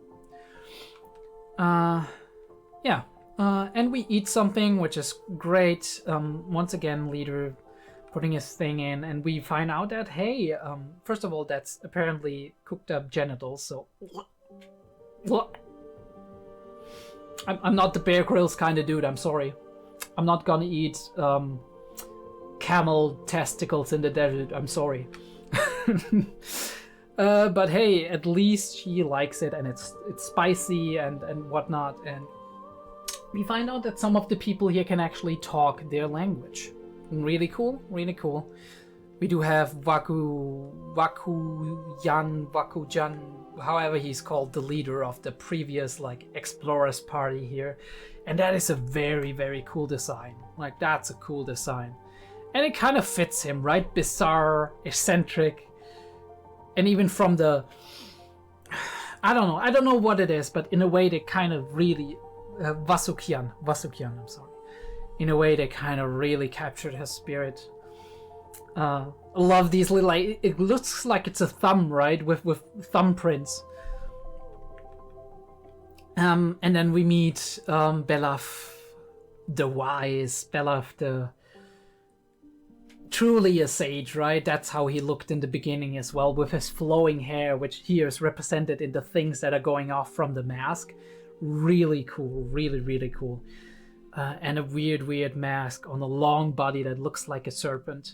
Yeah, and we eat something, which is great. Once again, leader putting his thing in, and we find out that, hey, first of all, that's apparently cooked up genitals, so... I'm not the Bear Grylls kind of dude, I'm sorry. I'm not gonna eat camel testicles in the desert, I'm sorry. But hey, at least she likes it, and it's spicy and whatnot, and we find out that some of the people here can actually talk their language. Really cool, really cool. We do have 𝐸𝐻𝐿𝐻, however he's called, the leader of the previous like explorers party here, and that is a very, very cool design. Like, that's a cool design, and it kind of fits him, right? Bizarre, eccentric, and even from the, I don't know what it is, but in a way they kind of really Vasukian, I'm sorry. In a way they kind of really captured his spirit. I love these little, like, it looks like it's a thumb, right, with thumbprints. And then we meet Belaf the Wise, Belaf the truly a sage, right? That's how he looked in the beginning as well, with his flowing hair, which here is represented in the things that are going off from the mask. Really cool, really, really cool. And a weird mask on a long body that looks like a serpent.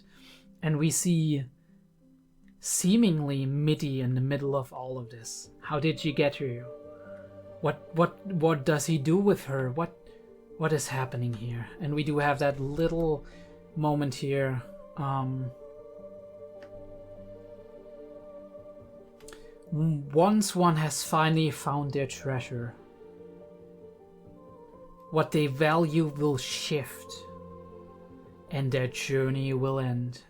And we see seemingly Mitty in the middle of all of this. How did she get here? What does he do with her? What is happening here? And we do have that little moment here. Once one has finally found their treasure, what they value will shift, and their journey will end.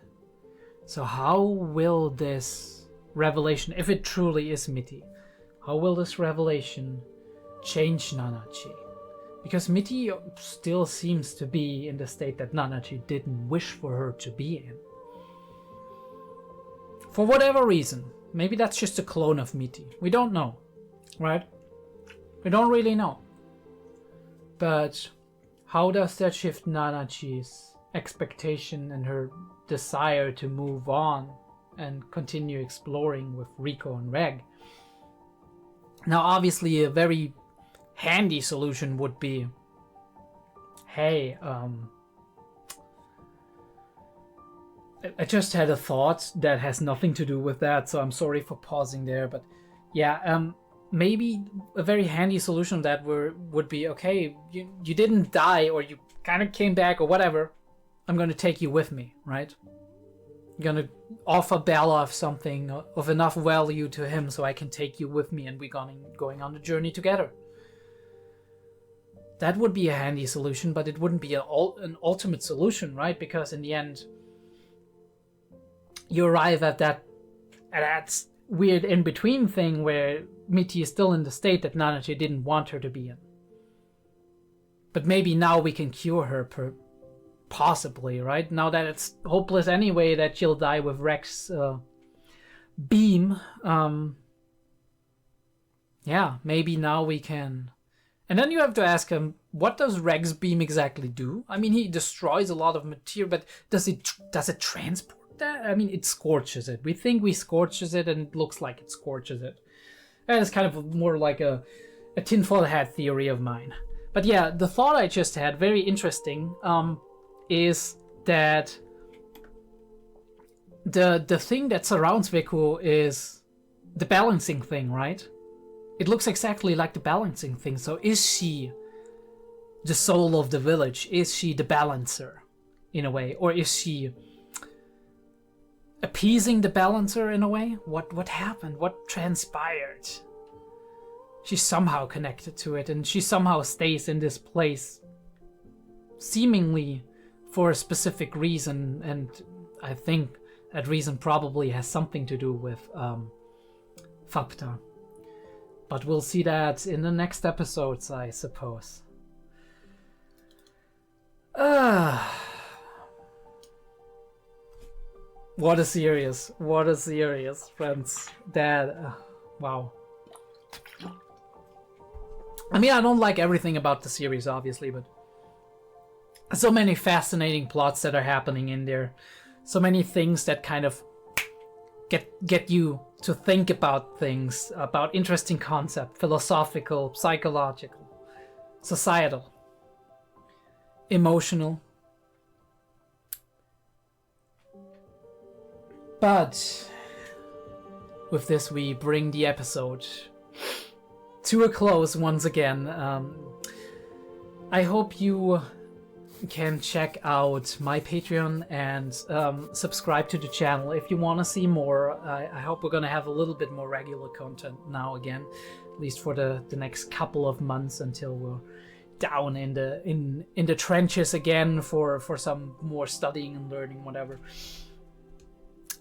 So how will this revelation, if it truly is Mitty, how will this revelation change Nanachi? Because Mitty still seems to be in the state that Nanachi didn't wish for her to be in. For whatever reason. Maybe that's just a clone of Mitty. We don't know, right? We don't really know. But how does that shift Nanachi's expectation and her desire to move on and continue exploring with Rico and Reg? Now, obviously, a very handy solution would be, hey, I just had a thought that has nothing to do with that, so I'm sorry for pausing there, but yeah, maybe a very handy solution that would be, okay, you didn't die, or you kind of came back, or whatever. I'm going to take you with me, right? I'm going to offer Belaf something of enough value to him so I can take you with me, and we're going on the journey together. That would be a handy solution, but it wouldn't be an ultimate solution, right? Because in the end, you arrive at that weird in-between thing where Mitty is still in the state that Nanachi didn't want her to be in. But maybe now we can cure her, possibly, right? Now that it's hopeless anyway that she'll die with Reg's beam. Yeah, maybe now we can. And then you have to ask him, what does Reg's beam exactly do? I mean, he destroys a lot of material, but does it transport that? I mean, it scorches it. We think we scorches it, and it looks like it scorches it. And it's kind of more like a tinfoil hat theory of mine. But yeah, the thought I just had, very interesting, is that the thing that surrounds Veku is the balancing thing, right? It looks exactly like the balancing thing. So is she the soul of the village? Is she the balancer? in a way? Or is she appeasing the balancer in a way? What happened? What transpired? She's somehow connected to it, and she somehow stays in this place seemingly for a specific reason, and I think that reason probably has something to do with Faputa. But we'll see that in the next episodes, I suppose. What a series. What a series, friends. Wow. I mean, I don't like everything about the series, obviously, but so many fascinating plots that are happening in there. So many things that kind of get you to think about things, about interesting concepts, philosophical, psychological, societal, emotional. But with this, we bring the episode to a close once again. I hope you can check out my Patreon and subscribe to the channel if you want to see more. I hope we're gonna have a little bit more regular content now again, at least for the next couple of months, until we're down in the trenches again for some more studying and learning, whatever.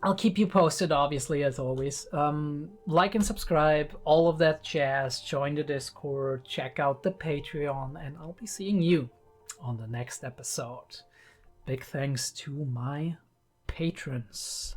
I'll keep you posted, obviously, as always. Like and subscribe, all of that jazz. Join the Discord, check out the Patreon, and I'll be seeing you on the next episode. Big thanks to my patrons.